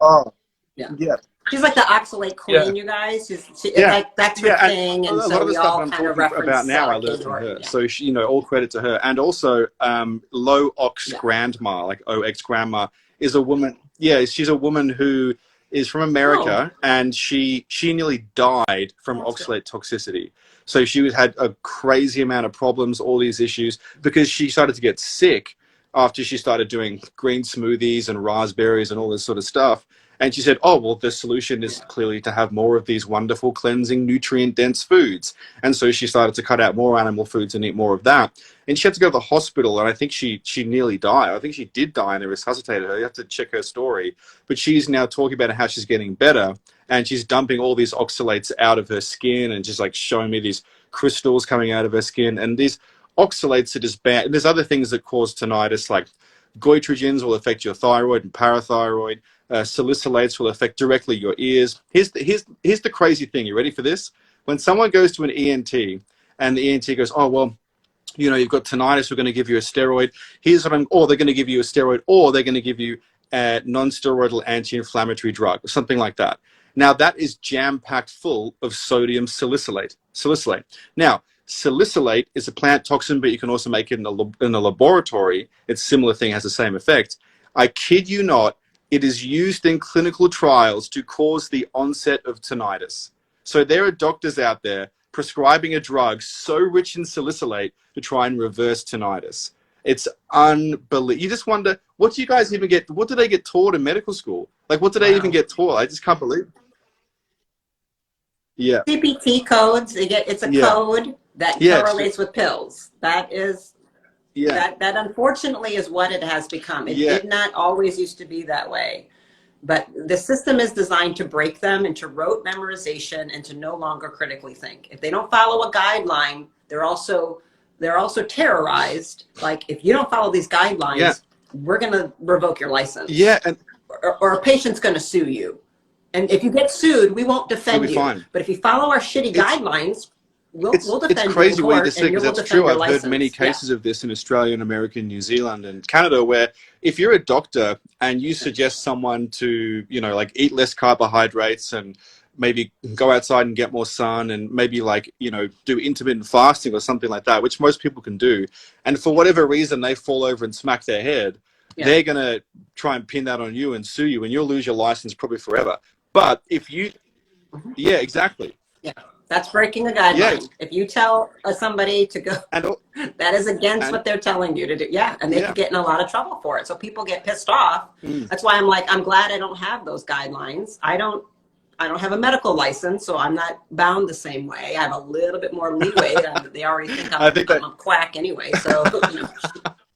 S1: Oh, yeah.
S2: She's like the oxalate queen, you guys. Like, that's her thing. And
S1: a
S2: so
S1: lot of the
S2: we
S1: stuff
S2: all
S1: I'm
S2: kind of
S1: talking
S2: reference
S1: about now, I
S2: Sally
S1: learned
S2: K.
S1: from her.
S2: Norton,
S1: So, she, you know, all credit to her. And also, low ox grandma, like OX grandma, is a woman. Yeah, she's a woman who is from America, and she nearly died from oxalate toxicity. So she had a crazy amount of problems, all these issues, because she started to get sick after she started doing green smoothies and raspberries and all this sort of stuff. And she said, oh, well, the solution is clearly to have more of these wonderful, cleansing, nutrient-dense foods. And so she started to cut out more animal foods and eat more of that. And she had to go to the hospital, and I think she nearly died. I think she did die, and they resuscitated her. You have to check her story. But she's now talking about how she's getting better, and she's dumping all these oxalates out of her skin and just like showing me these crystals coming out of her skin. And these oxalates are just bad. And there's other things that cause tinnitus, like goitrogens will affect your thyroid and parathyroid. Salicylates will affect directly your ears. Here's the crazy thing. You ready for this? When someone goes to an ENT and the ENT goes, oh, well, you know, you've got tinnitus, we're going to give you a steroid. Here's what or they're going to give you a steroid, or they're going to give you a non-steroidal anti-inflammatory drug, or something like that. Now, that is jam-packed full of sodium salicylate. Now, salicylate is a plant toxin, but you can also make it in a laboratory. It's a similar thing, has the same effect. I kid you not, it is used in clinical trials to cause the onset of tinnitus. So there are doctors out there prescribing a drug so rich in salicylate to try and reverse tinnitus. It's unbelievable. You just wonder, what do you guys even get? What do they get taught in medical school? Like, what do they even get taught? I just can't believe it. Yeah.
S2: CPT codes. It's a code that correlates with pills. That is, that unfortunately is what it has become. It did not always used to be that way. But the system is designed to break them into rote memorization and to no longer critically think. If they don't follow a guideline, they're also terrorized. Like, if you don't follow these guidelines, we're going to revoke your license. Yeah, and or a patient's going to sue you. And if you get sued, we won't defend you. Fine. But if you follow our shitty guidelines, we'll defend you. It's crazy what you just said, because that's true. I've heard many cases of this in Australia and America, New Zealand and Canada, where if you're a doctor and you suggest someone to, you know, like eat less carbohydrates and maybe go outside and get more sun and maybe, like, you know, do intermittent fasting or something like that, which most people can do, and for whatever reason they fall over and smack their head, they're going to try and pin that on you and sue you, and you'll lose your license probably forever. But if you, exactly. Yeah. That's breaking a guideline. If you tell somebody to go, that is against what they're telling you to do. Yeah, and they could get in a lot of trouble for it. So people get pissed off. That's why I'm like, I'm glad I don't have those guidelines. I don't have a medical license, so I'm not bound the same way. I have a little bit more leeway. They already think I'm a quack anyway. So, you know,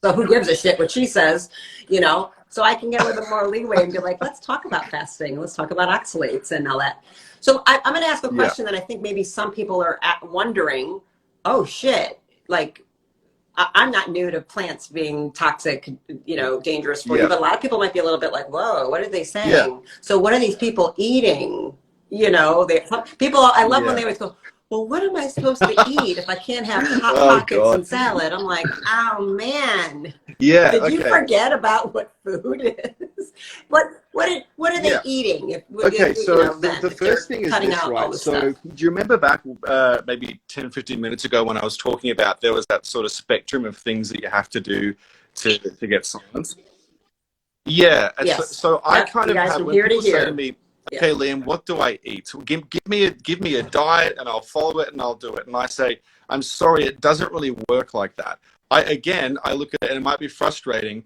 S2: so who gives a shit what she says, you know? So I can get a little bit more leeway and be like, let's talk about fasting. Let's talk about oxalates and all that. So I'm going to ask a question that I think maybe some people are wondering, oh shit, like, I'm not new to plants being toxic, you know, dangerous for you, but a lot of people might be a little bit like, whoa, what are they saying? So what are these people eating? You know, I love when they always go, well, what am I supposed to eat if I can't have Hot Pockets and salad? I'm like, oh man. Yeah. Did you forget about what food is? What are they eating? The first thing is this, right? So do you remember back maybe 10, 15 minutes ago when I was talking about there was that sort of spectrum of things that you have to do to get silence? Yeah. Yes. So I kind of have, when people say to me, okay, Liam, what do I eat? Give me a diet and I'll follow it and I'll do it. And I say, I'm sorry, it doesn't really work like that. I look at it and it might be frustrating.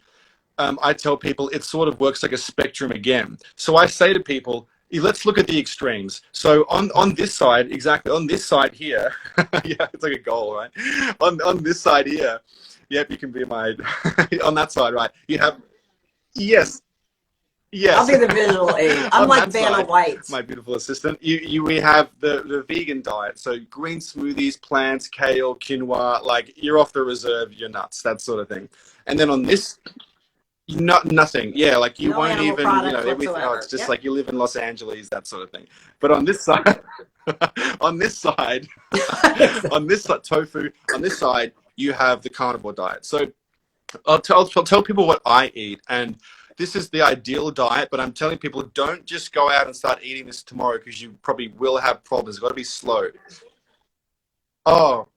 S2: I tell people it sort of works like a spectrum again. So I say to people, let's look at the extremes. So on this side, exactly, on this side here, it's like a goal, right? On this side here, you can be my, on that side, right? You have, yes.
S1: Yes.
S2: I'll be the visual aid. I'm
S1: On
S2: like
S1: that
S2: Vanna
S1: side,
S2: White.
S1: my beautiful assistant. We have the vegan diet. So green smoothies, plants, kale, quinoa, like you're off the reserve, you're nuts, that sort of thing. And then on this, nothing. Yeah, like you
S2: No
S1: won't
S2: animal
S1: even,
S2: products
S1: everything. Oh,
S2: whatsoever.
S1: it's just
S2: Yep.
S1: like you live in Los Angeles, that sort of thing. But on this side, on this side, on this side, tofu, on this side, you have the carnivore diet. So I'll tell people what I eat, and this is the ideal diet, but I'm telling people don't just go out and start eating this tomorrow because you probably will have problems. It's got to be slow. Oh,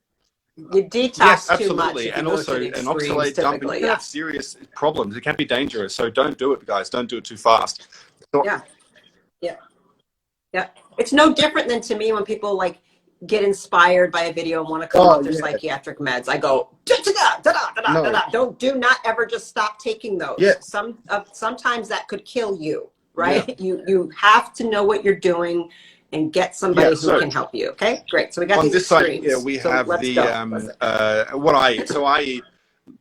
S2: You detox
S1: yes,
S2: too much
S1: absolutely.
S2: if you
S1: And
S2: go to
S1: also
S2: the
S1: an
S2: extremes,
S1: oxalate dump, and you
S2: typically.
S1: can
S2: Yeah.
S1: have serious problems. It can be dangerous. So don't do it, guys. Don't do it too fast. So,
S2: Yeah. Yeah. Yeah. It's no different than to me when people like get inspired by a video and want to come
S1: oh,
S2: off their
S1: yeah.
S2: psychiatric meds. I go,
S1: No.
S2: do not ever just stop taking those.
S1: Yeah.
S2: Sometimes that could kill you,
S1: Yeah.
S2: right? You have to know what you're doing and get somebody
S1: Yeah,
S2: who
S1: so
S2: can help you. Okay, great. So we got
S1: on
S2: these
S1: this side,
S2: extremes.
S1: yeah, we
S2: So
S1: have
S2: let's
S1: the
S2: go.
S1: what I eat. So I eat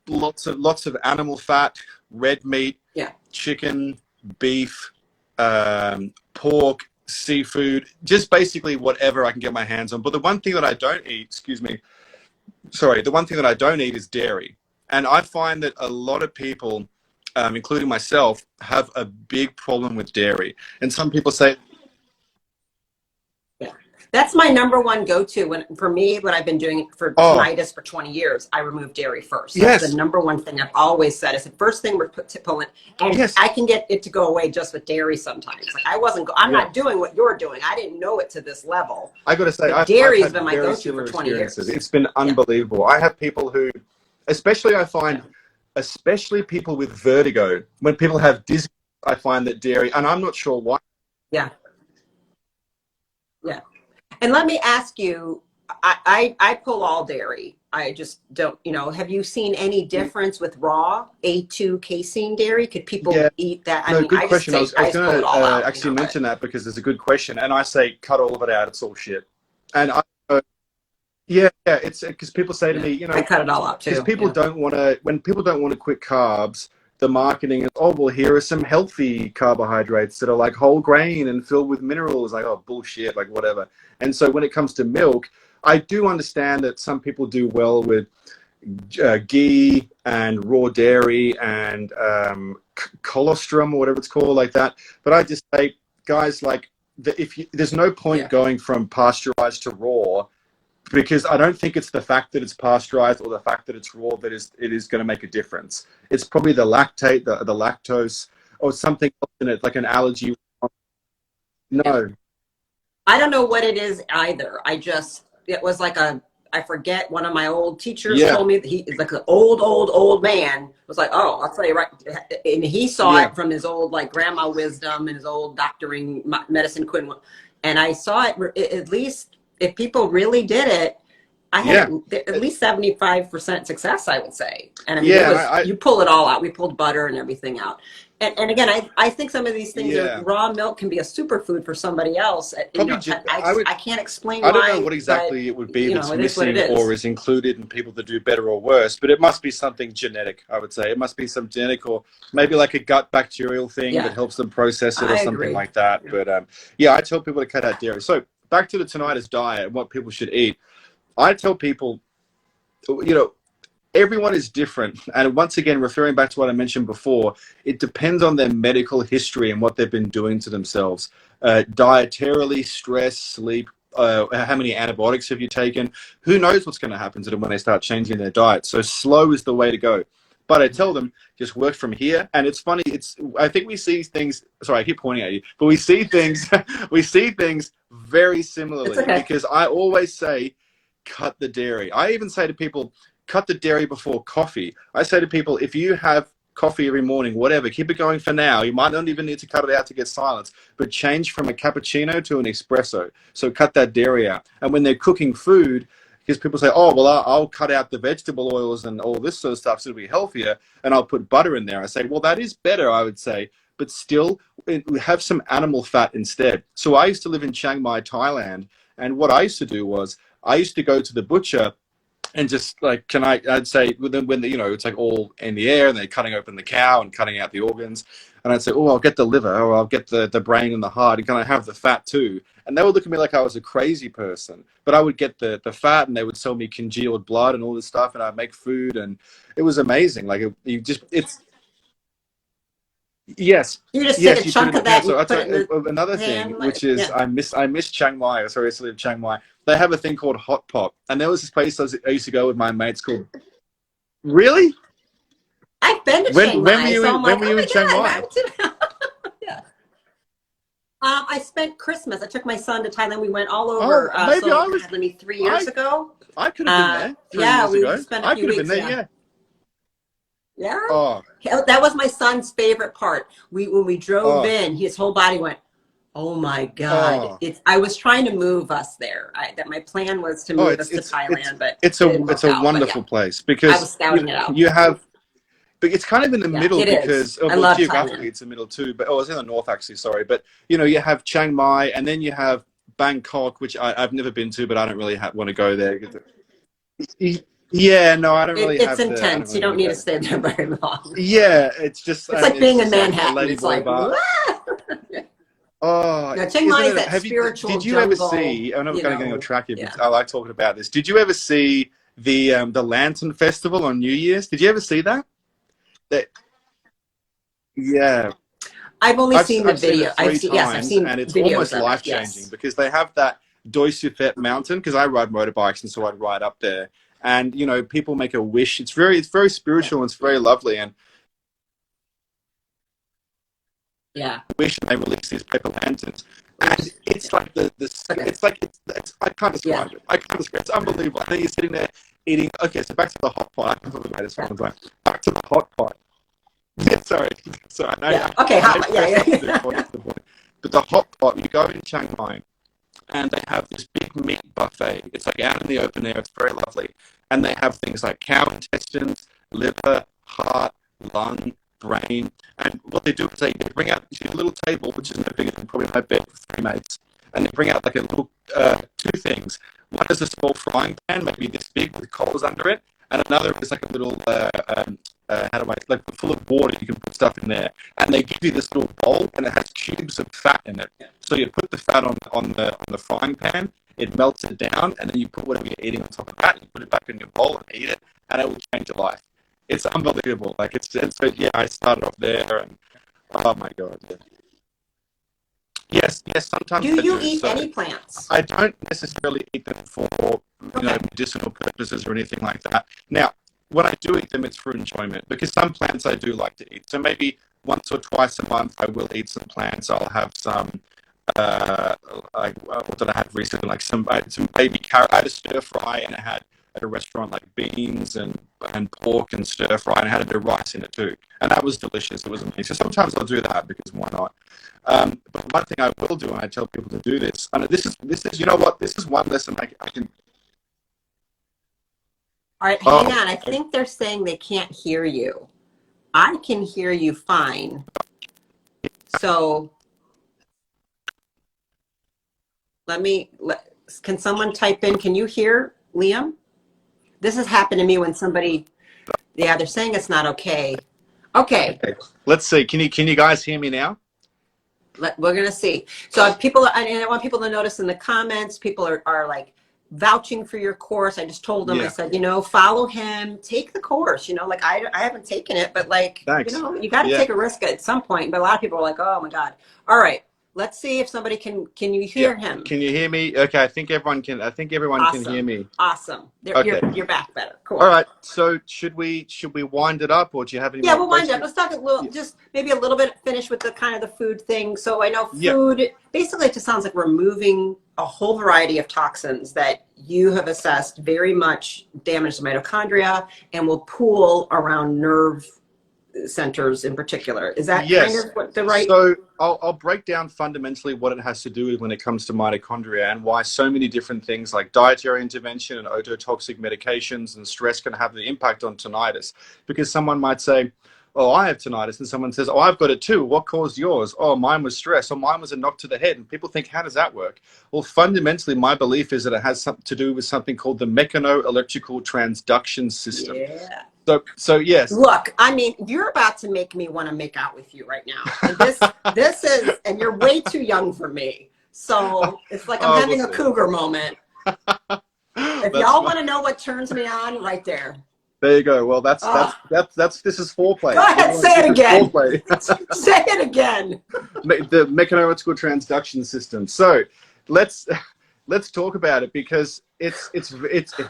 S1: lots of animal fat, red meat,
S2: Yeah.
S1: chicken, beef, pork, seafood, just basically whatever I can get my hands on. But the one thing that I don't eat, excuse me, sorry, the one thing that I don't eat is dairy. And I find that a lot of people, including myself, have a big problem with dairy. And some people say,
S2: That's my number one go-to for me, when I've been doing it for
S1: oh,
S2: tinnitus for 20 years, I remove dairy first. That's
S1: yes,
S2: the number one thing I've always said. Is the first thing we're pulling, and
S1: yes,
S2: I can get it to go away just with dairy sometimes. Like I'm
S1: yeah.
S2: not doing what you're doing. I didn't know it to this level.
S1: I got to say,
S2: But
S1: I've
S2: dairy's
S1: had
S2: been my
S1: very
S2: go-to
S1: similar
S2: for 20 years.
S1: experiences. It's been unbelievable. I have people who, especially I find, especially people with vertigo, when people have dizziness, I find that dairy, and I'm not sure why.
S2: Yeah. Yeah. And let me ask you, I pull all dairy. I just don't, have you seen any difference with raw A2 casein dairy? Could people
S1: Yeah,
S2: eat that?
S1: no, good
S2: I just
S1: question.
S2: say,
S1: I was
S2: guys, pull
S1: going
S2: it all
S1: to
S2: out.
S1: actually mention that because it's a good question, and I say cut all of it out. It's all shit. And yeah, it's because people say to me,
S2: I cut it all out too.
S1: because people don't want to, when people don't want to quit carbs, the marketing is, oh, well, here are some healthy carbohydrates that are like whole grain and filled with minerals. Like, oh, bullshit, like whatever. And so when it comes to milk, I do understand that some people do well with ghee and raw dairy and colostrum or whatever it's called, like that. But I just say, guys, like, there's no point going from pasteurized to raw, because I don't think it's the fact that it's pasteurized or the fact that it's raw that it is going to make a difference. It's probably the lactate, the lactose, or something else in it, like an allergy. No.
S2: I don't know what it is either. It was like I forget, one of my old teachers told me that he is like an old man, was like, oh, I'll tell you right. And he saw it from his old like grandma wisdom and his old doctoring medicine quinn. And I saw it, at least if people really did it, I had at least 75% success, I would say. And I mean, you pull it all out. We pulled butter and everything out. And again, I think some of these things are, raw milk can be a superfood for somebody else. I can't explain why.
S1: I don't know what exactly it would be that's missing or is included in people that do better or worse, but it must be something genetic, I would say. It must be some genetic, or maybe like a gut bacterial thing that helps them process it or something like that. But I tell people to cut out dairy. So back to the tinnitus diet and what people should eat. I tell people, everyone is different. And once again, referring back to what I mentioned before, it depends on their medical history and what they've been doing to themselves. Dietarily, stress, sleep, how many antibiotics have you taken? Who knows what's going to happen to them when they start changing their diet? So slow is the way to go. But I tell them, just work from here. And it's funny, I think we see things, sorry, I keep pointing at you, but we see things very similarly, because I always say, cut the dairy. I even say to people, cut the dairy before coffee. I say to people, if you have coffee every morning, whatever, keep it going for now. You might not even need to cut it out to get silence, but change from a cappuccino to an espresso. So cut that dairy out. And when they're cooking food, because people say, oh, well, I'll cut out the vegetable oils and all this sort of stuff so it'll be healthier, and I'll put butter in there. I say, well, that is better, I would say, but still have some animal fat instead. So I used to live in Chiang Mai, Thailand, and what I used to do was I used to go to the butcher
S3: and just like, I'd say when you know, it's like all in the air and they're cutting open the cow and cutting out the organs. And I'd say, oh, I'll get the liver, or I'll get the brain and the heart, and can I have the fat too? And they would look at me like I was a crazy person. But I would get the fat, and they would sell me congealed blood and all this stuff, and I'd make food, and it was amazing. Like it's yes,
S2: You just
S3: yes,
S2: take a
S3: you put
S2: chunk
S3: it
S2: of that
S3: so
S2: and
S3: I'll
S2: put
S3: tell
S2: it in the
S3: another
S2: pan,
S3: thing,
S2: like,
S3: which is
S2: yeah.
S3: I miss Chiang Mai. Sorry, I used to live in Chiang Mai. They have a thing called hot pot, and there was this place I used to go with my mates called. Really?
S2: I've been to
S3: When
S2: Chiang
S3: when were
S2: Mai,
S3: you
S2: so
S3: in
S2: I'm
S3: when
S2: like,
S3: were
S2: oh
S3: you in Chiang
S2: my
S3: Mai?
S2: God, yeah. I spent Christmas. I took my son to Thailand. We went all
S3: Oh,
S2: over.
S3: maybe
S2: So
S3: I was.
S2: God, let me 3 years
S3: I
S2: ago.
S3: I could have been there three
S2: Yeah,
S3: years
S2: we
S3: ago.
S2: spent a
S3: I
S2: few
S3: could have been
S2: weeks.
S3: there.
S2: Yeah,
S3: Yeah.
S2: yeah.
S3: Oh,
S2: That was my son's favorite part. When we drove
S3: oh,
S2: in, his whole body went, "Oh my God!"
S3: oh,
S2: I was trying to move us there. That my plan was to
S3: oh.
S2: move us to Thailand, but
S3: It's
S2: it didn't
S3: it's
S2: work
S3: a
S2: out. But yeah,
S3: wonderful place
S2: I
S3: because
S2: was scouting it out.
S3: you have. But it's kind of in the
S2: Yeah,
S3: middle
S2: it is.
S3: because,
S2: I
S3: well,
S2: love
S3: geographically
S2: Thailand.
S3: it's the middle too. But it's in the north actually. Sorry, but you know, you have Chiang Mai, and then you have Bangkok, which I've never been to, but I don't really want to go there. Yeah, no, I don't really
S2: It's
S3: have the. I don't
S2: intense. You
S3: really
S2: don't
S3: want to
S2: need to
S3: go.
S2: stay there very long.
S3: Yeah, it's just,
S2: It's
S3: and
S2: like
S3: it's
S2: being in
S3: just like a
S2: Manhattan. It's
S3: ladyboy
S2: like,
S3: bar.
S2: what?
S3: Oh,
S2: No, Chiang Mai
S3: isn't
S2: is
S3: it?
S2: that
S3: Have you?
S2: spiritual
S3: Did you ever
S2: jungle,
S3: see? I know we're kind of getting off track here, but
S2: yeah.
S3: I like talking about this. Did you ever see the Lantern Festival on New Year's? Did you ever see that? That yeah,
S2: I've only seen the
S3: I've seen
S2: video.
S3: it three
S2: Yes, I've
S3: times,
S2: seen
S3: and it's
S2: videos
S3: almost
S2: of it.
S3: life changing
S2: Yes.
S3: because they have that Doi Sufet mountain. Because I ride motorbikes, and so I'd ride up there, and you know, people make a wish. It's very
S2: Yeah.
S3: spiritual. And it's very
S2: Yeah.
S3: lovely, and
S2: Yeah.
S3: wish, and they release these paper lanterns. And
S2: Oops.
S3: it's
S2: Yeah.
S3: like
S2: Okay.
S3: it's like I can't
S2: Yeah.
S3: describe it. I can't describe it. It's unbelievable. I think you're sitting there eating. Okay, so back to the hot pot. I can talk about this one time. Back to the hot pot. Yeah, sorry, sorry.
S2: Yeah. Okay. Yeah. Yeah.
S3: But the hot pot, you go in Chiang Mai, and they have this big meat buffet. It's like out in the open air. It's very lovely, and they have things like cow intestines, liver, heart, lung, brain. And what they do is they bring out a little table, which is no bigger than probably my bed with three mates, and they bring out like a little two things. One is a small frying pan, maybe this big with coals under it, and another is like a little how do I like full of water. You can put stuff in there, and they give you this little bowl, and it has cubes of fat in it. So you put the fat on the frying pan, it melts it down, and then you put whatever you're eating on top of that, and you put it back in your bowl and eat it, and it will change your life. It's unbelievable. Like so yeah, I started off there, and oh my god, yeah. Yes, sometimes
S2: Do
S3: I
S2: you
S3: do.
S2: eat
S3: So
S2: any plants?
S3: I don't necessarily eat them for
S2: Okay.
S3: medicinal purposes or anything like that. Now, when I do eat them, it's for enjoyment because some plants I do like to eat. So maybe once or twice a month, I will eat some plants. I'll have some. Like what did I have recently? Like I had some baby carrot. I had a stir fry, and I had at a restaurant like beans and pork and stir fry, and I had a bit of rice in it too, and that was delicious. It was amazing. So sometimes I'll do that because why not? But one thing I will do, and I tell people to do this, and this is you know what? This is one lesson I can.
S2: All right. Hang
S3: Oh,
S2: on. I think they're saying they can't hear you. I can hear you fine. So can someone type in, can you hear Liam? This has happened to me when somebody, yeah, they're saying it's not okay. Okay.
S3: okay. Let's see. Can you guys hear me now?
S2: We're going to see. So if people, and I want people to notice in the comments, people are like vouching for your course. I just told them, I
S3: Yeah.
S2: said, follow him, take the course, like I haven't taken it, but like,
S3: Thanks.
S2: you got to
S3: Yeah.
S2: take a risk at some point. But a lot of people are like, oh my God. All right. Let's see if somebody can you hear him?
S3: Can you hear me? Okay, I think everyone can
S2: Awesome.
S3: can hear me.
S2: Awesome.
S3: Okay.
S2: You're back better. Cool.
S3: All right. So should we wind it up, or do you have any
S2: Yeah,
S3: more
S2: we'll wind up.
S3: questions?
S2: Let's talk a little, just maybe a little bit, finish with the kind of the food thing. So I know
S3: Yeah.
S2: food, basically it just sounds like removing a whole variety of toxins that you have assessed very much damage the mitochondria and will pool around nerve centers in particular. Is that
S3: Yes.
S2: kind of what the right?
S3: So I'll break down fundamentally what it has to do with when it comes to mitochondria and why so many different things like dietary intervention and ototoxic medications and stress can have the impact on tinnitus. Because someone might say,
S1: oh, I have tinnitus, and someone says, oh, I've got it too. What caused yours? Oh, mine was stress, or mine was a knock to the head. And people think, how does that work? Well, fundamentally, my belief is that it has something to do with something called the mechano-electrical transduction system.
S2: Yeah.
S1: So yes.
S2: Look, I mean, you're about to make me want to make out with you right now. And this is, and you're way too young for me. So it's like I'm having a cougar moment. If y'all want to know what turns me on, right there.
S1: There you go. Well, this is foreplay.
S2: Go ahead, say it again. Say it again.
S1: The mechano-electrical transduction system. So let's talk about it, because it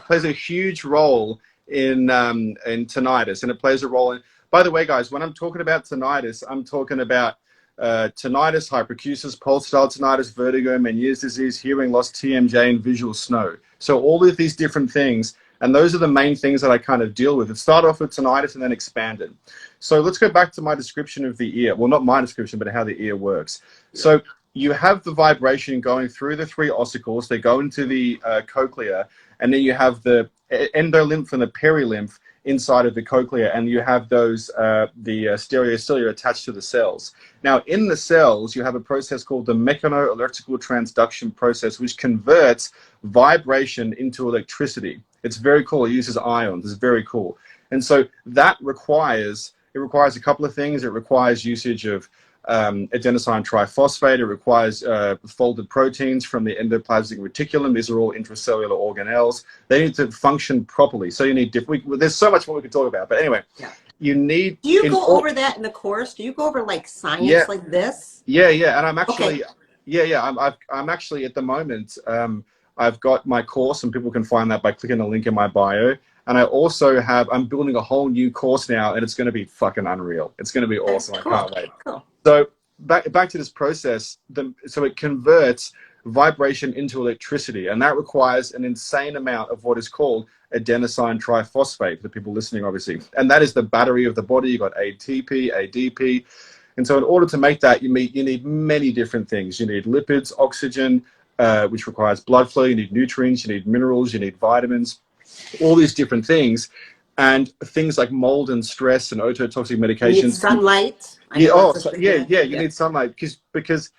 S1: plays a huge role in tinnitus, and it plays a role in. By the way, guys, when I'm talking about tinnitus, I'm talking about tinnitus, hyperacusis, pulsatile tinnitus, vertigo, Meniere's disease, hearing loss, TMJ, and visual snow. So all of these different things, and those are the main things that I kind of deal with. It started off with tinnitus and then expanded. So let's go back to my description of the ear. Well, not my description, but how the ear works. Yeah. So you have the vibration going through the three ossicles. They go into the cochlea, and then you have the endolymph and the perilymph inside of the cochlea, and you have those the stereocilia attached to the cells. Now, in the cells, you have a process called the mechano-electrical transduction process, which converts vibration into electricity. It's very cool. It uses ions. It's very cool. And so that requires a couple of things. It requires usage of adenosine triphosphate. It requires folded proteins from the endoplasmic reticulum. These are all intracellular organelles. They need to function properly. So you need there's so much more we could talk about. But anyway, you need.
S2: Do you go over that in the course? Do you go over like science like this?
S1: Yeah. And I'm actually, I'm actually at the moment. I've got my course, and people can find that by clicking the link in my bio. And I also I'm building a whole new course now, and it's going to be fucking unreal. It's going to be awesome. Cool. I can't wait. Cool. So back to this process. So it converts vibration into electricity, and that requires an insane amount of what is called adenosine triphosphate, for the people listening, obviously. And that is the battery of the body. You've got ATP, ADP. And so in order to make that, you need many different things. You need lipids, oxygen, which requires blood flow. You need nutrients, you need minerals, you need vitamins, all these different things. And things like mold and stress and ototoxic medications. You need
S2: sunlight.
S1: You need sunlight because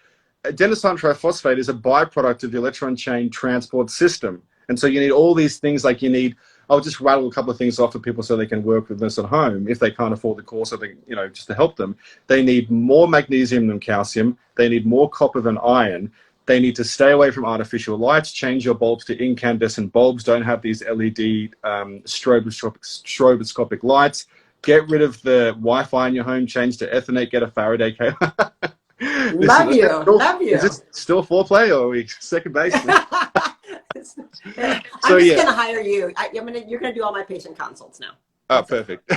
S1: adenosine triphosphate is a byproduct of the electron chain transport system. And so you need all these things. Like I'll just rattle a couple of things off for people so they can work with this at home if they can't afford the course, or just to help them. They need more magnesium than calcium. They need more copper than iron. They need to stay away from artificial lights, change your bulbs to incandescent bulbs, don't have these LED stroboscopic lights, get rid of the Wi-Fi in your home, change to Ethernet, get a Faraday cable.
S2: Love you.
S1: Is this still foreplay, or are we second base?
S2: I'm just going to hire you. You're going to do all my patient consults now.
S1: Oh, perfect.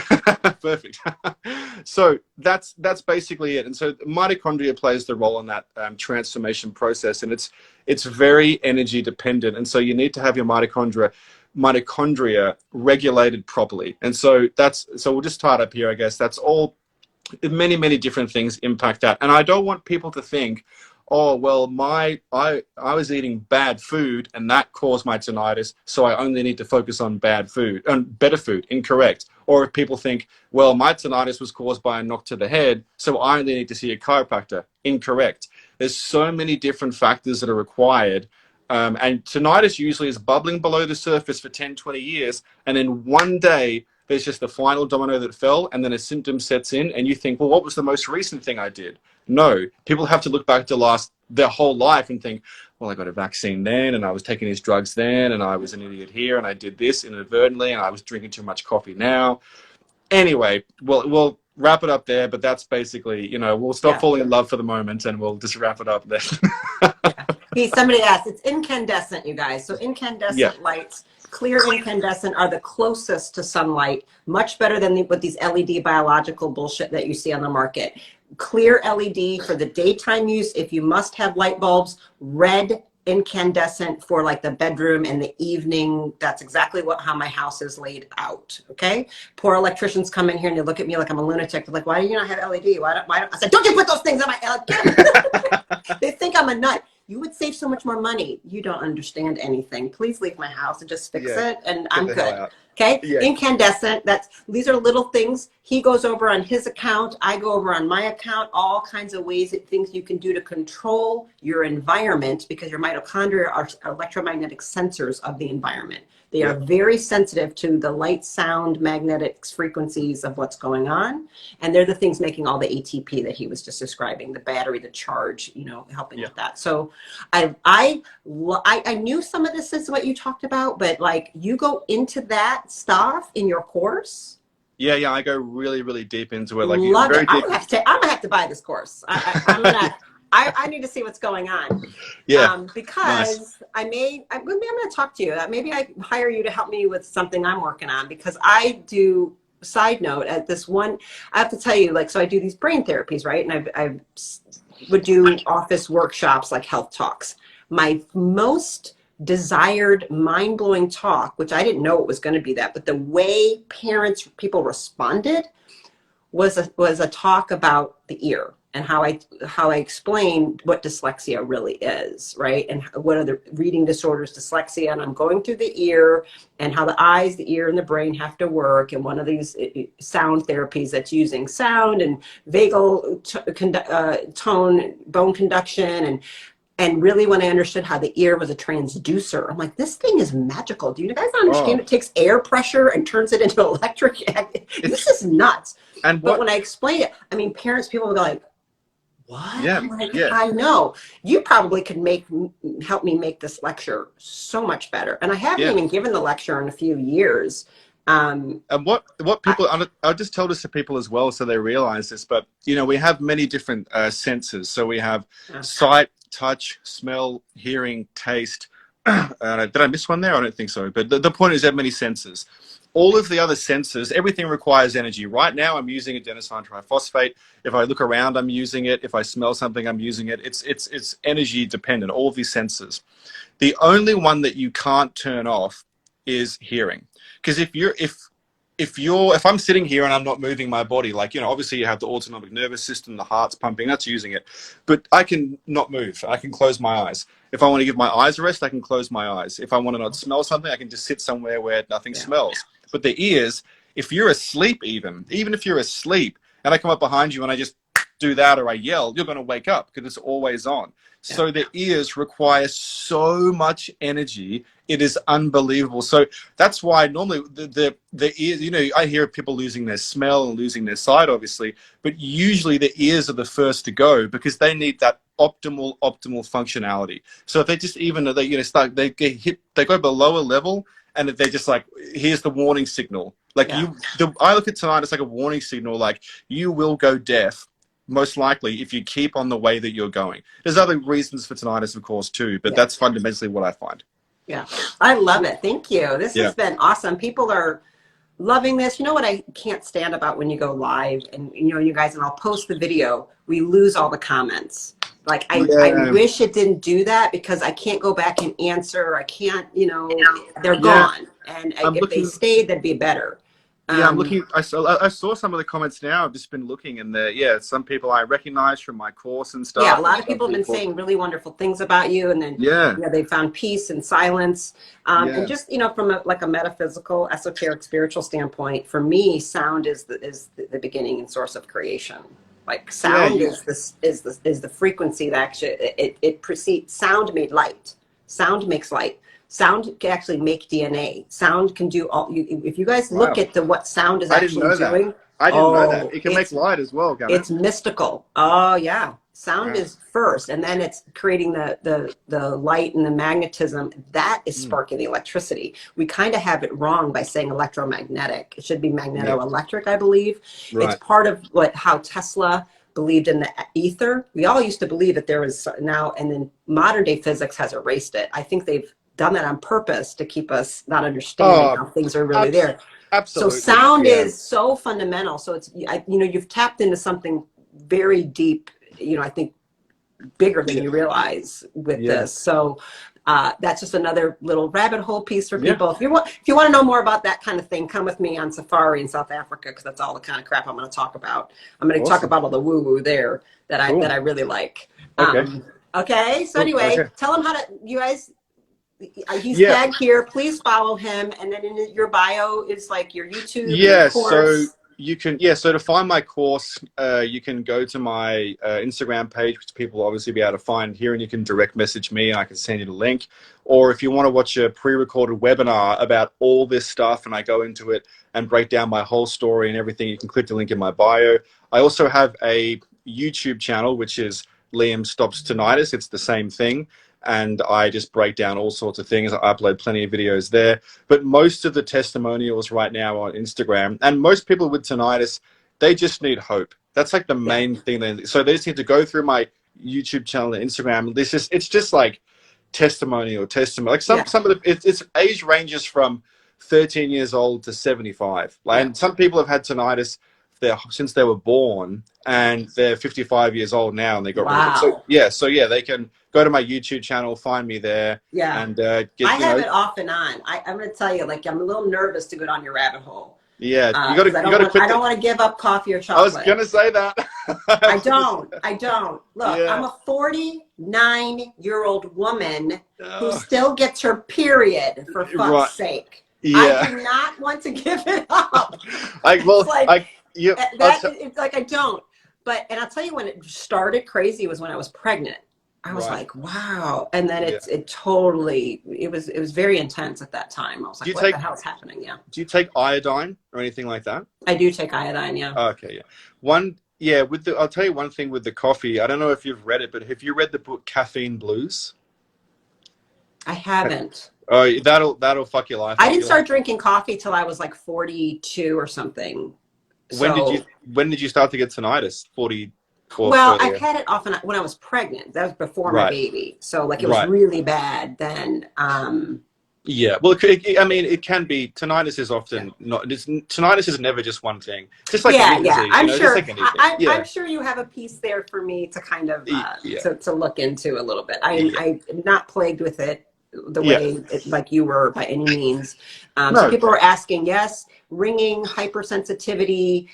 S1: Perfect. So that's basically it. And so mitochondria plays the role in that transformation process, and it's very energy dependent. And so you need to have your mitochondria regulated properly. And so we'll just tie it up here, I guess. That's all. Many different things impact that. And I don't want people to think, oh, well, I was eating bad food and that caused my tinnitus, so I only need to focus on bad food and better food. Incorrect. Or if people think, well, my tinnitus was caused by a knock to the head, so I only need to see a chiropractor. Incorrect. There's so many different factors that are required. And tinnitus usually is bubbling below the surface for 10, 20 years. And then one day, there's just the final domino that fell, and then a symptom sets in, and you think, well, what was the most recent thing I did? No, people have to look back to their whole life and think, well, I got a vaccine then, and I was taking these drugs then, and I was an idiot here, and I did this inadvertently, and I was drinking too much coffee now. Anyway, we'll wrap it up there, but that's basically, we'll stop falling in love for the moment, and we'll just wrap it up there.
S2: Somebody asked, it's incandescent, you guys. So incandescent lights, clear incandescent, are the closest to sunlight, much better than with these LED biological bullshit that you see on the market. Clear LED for the daytime use, if you must have light bulbs. Red incandescent for like the bedroom and the evening. That's exactly how my house is laid out. Okay. Poor electricians come in here and they look at me like I'm a lunatic. They're like, why do you not have LED? Why don't I said, don't you put those things on my LED? They think I'm a nut. You would save so much more money. You don't understand anything. Please leave my house and just fix it, and I'm good. Okay,
S3: Yeah.
S2: incandescent. These are little things. He goes over on his account. I go over on my account. All kinds of ways, things you can do to control your environment, because your mitochondria are electromagnetic sensors of the environment. They are very sensitive to the light, sound, magnetics, frequencies of what's going on, and they're the things making all the ATP that he was just describing, the battery, the charge, helping with that. So, I knew some of this is what you talked about, but like, you go into that stuff in your course.
S3: Yeah, I go really, really deep into it. Like,
S2: Love
S3: very
S2: it.
S3: deep.
S2: I'm gonna have to buy this course. I need to see what's going on. Because
S3: nice.
S2: I'm going to talk to you. Maybe I hire you to help me with something I'm working on, because I do. Side note, at this one, I have to tell you, like, so I do these brain therapies, right? And I would do office workshops, like health talks. My most desired, mind-blowing talk, which I didn't know it was going to be that, but the way people responded was a talk about the ear, and how I explained what dyslexia really is, right? And what are the reading disorders, dyslexia, and I'm going through the ear, and how the eyes, the ear, and the brain have to work. And one of these sound therapies that's using sound and vagal tone, bone conduction, and really, when I understood how the ear was a transducer, I'm like, this thing is magical. Do you guys understand? It takes air pressure and turns it into electric. This is nuts. But when I explain it, I mean, people will go like, what?
S3: Yeah,
S2: I'm like, I know. You probably could help me make this lecture so much better. And I haven't even given the lecture in a few years.
S3: And what people, I'll just tell this to people as well, so they realize this, but we have many different senses. So we have sight, touch, smell, hearing, taste. Did I miss one there? I don't think so. But the point is, there are many senses. All of the other senses, everything requires energy. Right now, I'm using adenosine triphosphate. If I look around, I'm using it. If I smell something, I'm using it. It's energy dependent, all of these senses. The only one that you can't turn off is hearing. Because if I'm sitting here and I'm not moving my body, like, obviously you have the autonomic nervous system, the heart's pumping, that's using it. But I can not move. I can close my eyes. If I want to give my eyes a rest, I can close my eyes. If I want to not smell something, I can just sit somewhere where nothing smells. But the ears, if you're asleep, even if you're asleep and I come up behind you and I just do that, or I yell, you're going to wake up because it's always on. So the ears require so much energy. It is unbelievable. So that's why normally the ears, I hear people losing their smell and losing their sight, obviously, but usually the ears are the first to go, because they need that optimal functionality. So if they just they go below a level, and they're just like, here's the warning signal. Like I look at tonight, it's like a warning signal, like you will go deaf, most likely, if you keep on the way that you're going. There's other reasons for tinnitus, of course, too, but that's fundamentally what I find.
S2: Yeah, I love it. Thank you. This has been awesome. People are loving this. You know what I can't stand about when you go live and, you guys, and I'll post the video, we lose all the comments. Like, I wish it didn't do that, because I can't go back and answer. I can't, they're gone. And if they stayed, that'd be better.
S3: I'm looking. I saw some of the comments now. I've just been looking, and some people I recognize from my course and stuff.
S2: Yeah, a lot of people have been saying really wonderful things about you, and then they found peace and silence. And just from a metaphysical, esoteric, spiritual standpoint, for me, sound is the beginning and source of creation. Like, sound is the frequency that actually it precedes. Sound made light. Sound makes light. Sound can actually make DNA. Sound can do all. If you guys look at what sound is actually doing,
S3: I didn't know that. It can make light as well.
S2: It's mystical. Oh yeah, sound is first, and then it's creating the light and the magnetism that is sparking the electricity. We kind of have it wrong by saying electromagnetic. It should be magnetoelectric, I believe. Right. It's part of how Tesla believed in the ether. We all used to believe that there was now, and then modern day physics has erased it. I think they've done that on purpose to keep us not understanding how things are really there.
S3: Absolutely.
S2: So sound is so fundamental. So it's, you've tapped into something very deep, I think bigger than you realize with this. So that's just another little rabbit hole piece for people. If you want to know more about that kind of thing, come with me on safari in South Africa, because that's all the kind of crap I'm going to talk about. I'm going to talk about all the woo-woo there that I really like. Okay. So anyway, tell them how to, you guys, he's tagged here. Please follow him. And then in your bio is like your YouTube
S3: Yeah,
S2: course.
S3: so you can, so to find my course, you can go to my Instagram page, which people will obviously be able to find here, and you can direct message me and I can send you the link. Or if you want to watch a pre-recorded webinar about all this stuff and I go into it and break down my whole story and everything, you can click the link in my bio. I also have a YouTube channel, which is Liam Stops Tinnitus. It's the same thing. And I just break down all sorts of things. I upload plenty of videos there. But most of the testimonials right now are on Instagram. And most people with tinnitus, they just need hope. That's like the main thing. So they just need to go through my YouTube channel and Instagram. It's just like testimony. Like some of the, it's age ranges from 13 years old to 75. And some people have had tinnitus since they were born, and they're 55 years old now, and they got rid of it. So they can go to my YouTube channel, find me there. And I
S2: have it off and on. I'm going to tell you, like, I'm a little nervous to go down your rabbit hole.
S3: Yeah, you got to quit.
S2: I don't want to give up coffee or chocolate.
S3: I was going to say that.
S2: I don't. Look, I'm a 49-year-old woman who still gets her period, for fuck's sake. I do not want to give it up. I don't. But, and I'll tell you when it started crazy was when I was pregnant. I was like, wow. And then it was very intense at that time. I was like, what the hell's happening? Yeah.
S3: Do you take iodine or anything like that?
S2: I do take iodine, yeah.
S3: Okay, I'll tell you one thing with the coffee. I don't know if you've read it, but have you read the book Caffeine Blues? I haven't. Oh, that'll fuck your life up.
S2: I didn't start drinking coffee till I was like 42 or something.
S3: When did you start to get tinnitus? 40.
S2: Well, I've had it often when I was pregnant. That was before my baby. So like it was really bad then.
S3: Yeah. Well, it can be. Tinnitus is often not. Tinnitus is never just one thing. Just like any disease,
S2: I'm sure.
S3: Just like
S2: I'm sure you have a piece there for me to kind of to look into a little bit. I'm not plagued with it the way like you were by any means. So people are asking, ringing, hypersensitivity,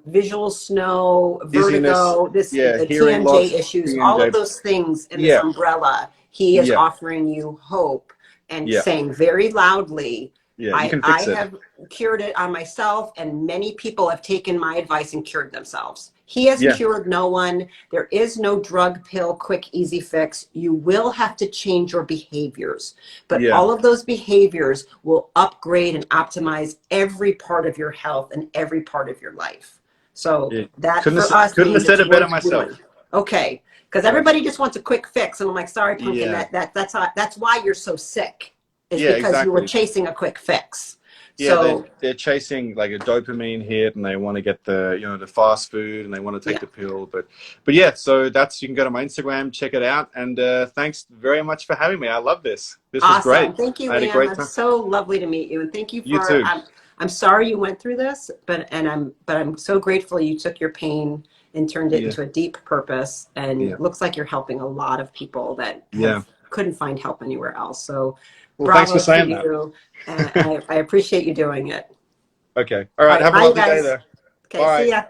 S2: visual snow, vertigo, the TMJ loss, issues, all of those things in this umbrella. He is offering you hope and saying very loudly, I have cured it on myself, and many people have taken my advice and cured themselves. He has cured no one. There is no drug, pill, quick, easy fix. You will have to change your behaviors. But all of those behaviors will upgrade and optimize every part of your health and every part of your life. So that for us,
S3: couldn't have said it better myself.
S2: Okay. Because everybody just wants a quick fix. And I'm like, sorry, Pumpkin, that's why you're so sick. Is because you were chasing a quick fix. So
S3: they're chasing like a dopamine hit, and they want to get the fast food, and they want to take the pill. But so you can go to my Instagram, check it out, and thanks very much for having me. I love this. This was great.
S2: Thank you, Liam. It's so lovely to meet you, and thank you for.
S3: You too.
S2: I'm sorry you went through this, but I'm so grateful you took your pain and turned it into a deep purpose, and it looks like you're helping a lot of people that couldn't find help anywhere else. So.
S3: Well, thanks for saying that.
S2: I appreciate you doing it.
S3: Okay. All right. Have a lovely day there.
S2: Okay. See ya.